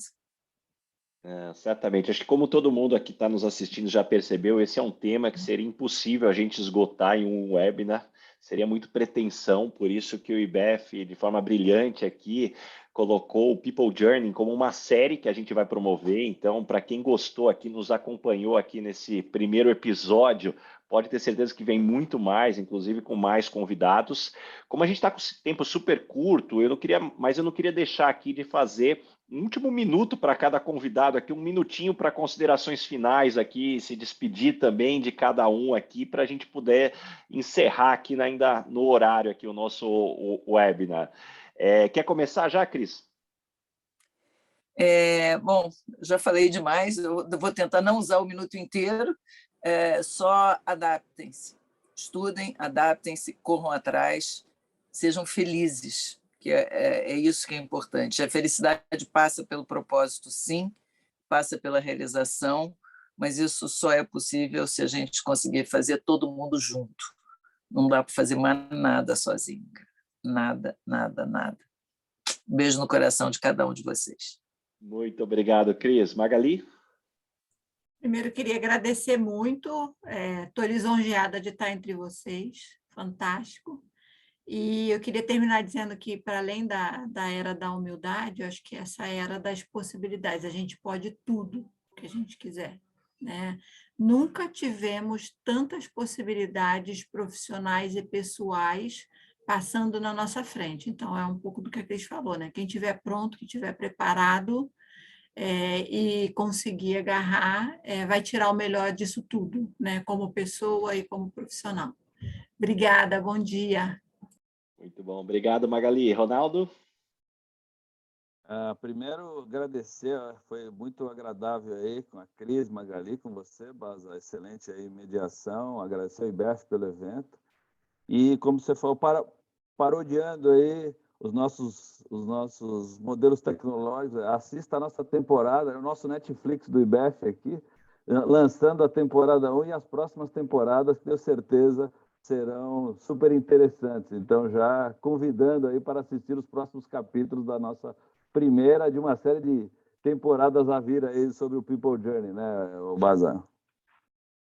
Certamente. Acho que como todo mundo aqui está nos assistindo já percebeu, esse é um tema que seria impossível a gente esgotar em um webinar. Seria muito pretensão, por isso que o IBEF, de forma brilhante aqui, colocou o People Journey como uma série que a gente vai promover. Então, para quem gostou aqui, nos acompanhou aqui nesse primeiro episódio, pode ter certeza que vem muito mais, inclusive com mais convidados. Como a gente está com esse tempo super curto, eu não queria deixar aqui de fazer um último minuto para cada convidado aqui, um minutinho para considerações finais aqui, se despedir também de cada um aqui, para a gente poder encerrar aqui ainda no horário aqui o nosso webinar. Quer começar já, Cris? Bom, já falei demais, eu vou tentar não usar o minuto inteiro, só adaptem-se, estudem, adaptem-se, corram atrás, sejam felizes, que é isso que é importante. A felicidade passa pelo propósito, sim, passa pela realização, mas isso só é possível se a gente conseguir fazer todo mundo junto. Não dá para fazer mais nada sozinho. Nada, nada, nada. Beijo no coração de cada um de vocês. Muito obrigado, Cris. Magali? Primeiro, queria agradecer muito. Estou lisonjeada de estar entre vocês. Fantástico. E eu queria terminar dizendo que, para além da era da humildade, eu acho que essa era das possibilidades. A gente pode tudo que a gente quiser, né? Nunca tivemos tantas possibilidades profissionais e pessoais passando na nossa frente. Então, é um pouco do que a Cris falou, né? Quem estiver pronto, quem estiver preparado e conseguir agarrar, vai tirar o melhor disso tudo, né? Como pessoa e como profissional. Obrigada, bom dia. Muito bom, obrigado, Magali. Ronaldo? Primeiro, agradecer, foi muito agradável aí com a Cris, Magali, com você, Baza, excelente aí mediação, agradecer ao IBEF pelo evento. E, como você falou, parodiando aí os nossos modelos tecnológicos, assista a nossa temporada, o nosso Netflix do IBEF aqui, lançando a temporada 1 e as próximas temporadas, que tenho certeza serão super interessantes. Então, já convidando aí para assistir os próximos capítulos da nossa primeira de uma série de temporadas a vir aí sobre o People Journey, né, o Bazan?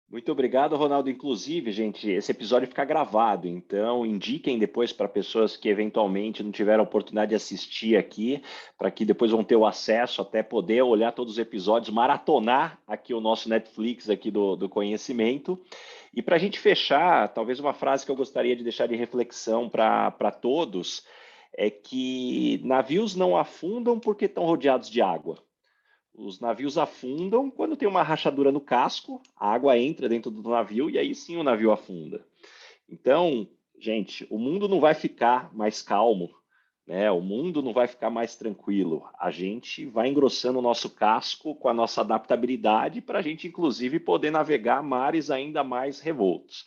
Muito obrigado, Ronaldo. Inclusive, gente, esse episódio fica gravado, então indiquem depois para pessoas que eventualmente não tiveram a oportunidade de assistir aqui, para que depois vão ter o acesso até poder olhar todos os episódios, maratonar aqui o nosso Netflix aqui do conhecimento. E para a gente fechar, talvez uma frase que eu gostaria de deixar de reflexão para todos é que navios não afundam porque estão rodeados de água. Os navios afundam quando tem uma rachadura no casco, a água entra dentro do navio e aí sim o navio afunda. Então, gente, o mundo não vai ficar mais calmo, né? O mundo não vai ficar mais tranquilo. A gente vai engrossando o nosso casco com a nossa adaptabilidade para a gente, inclusive, poder navegar mares ainda mais revoltos.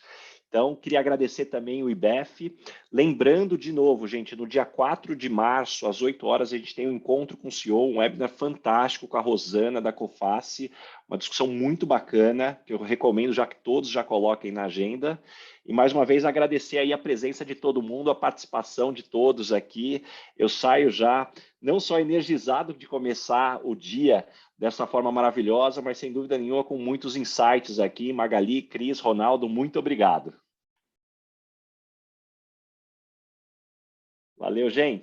Então, queria agradecer também o IBEF. Lembrando de novo, gente, no dia 4 de março, às 8 horas, a gente tem um encontro com o CEO, um webinar fantástico com a Rosana da Coface, uma discussão muito bacana, que eu recomendo já que todos já coloquem na agenda. E mais uma vez agradecer aí a presença de todo mundo, a participação de todos aqui. Eu saio já não só energizado de começar o dia dessa forma maravilhosa, mas sem dúvida nenhuma com muitos insights aqui. Magali, Cris, Ronaldo, muito obrigado. Valeu, gente.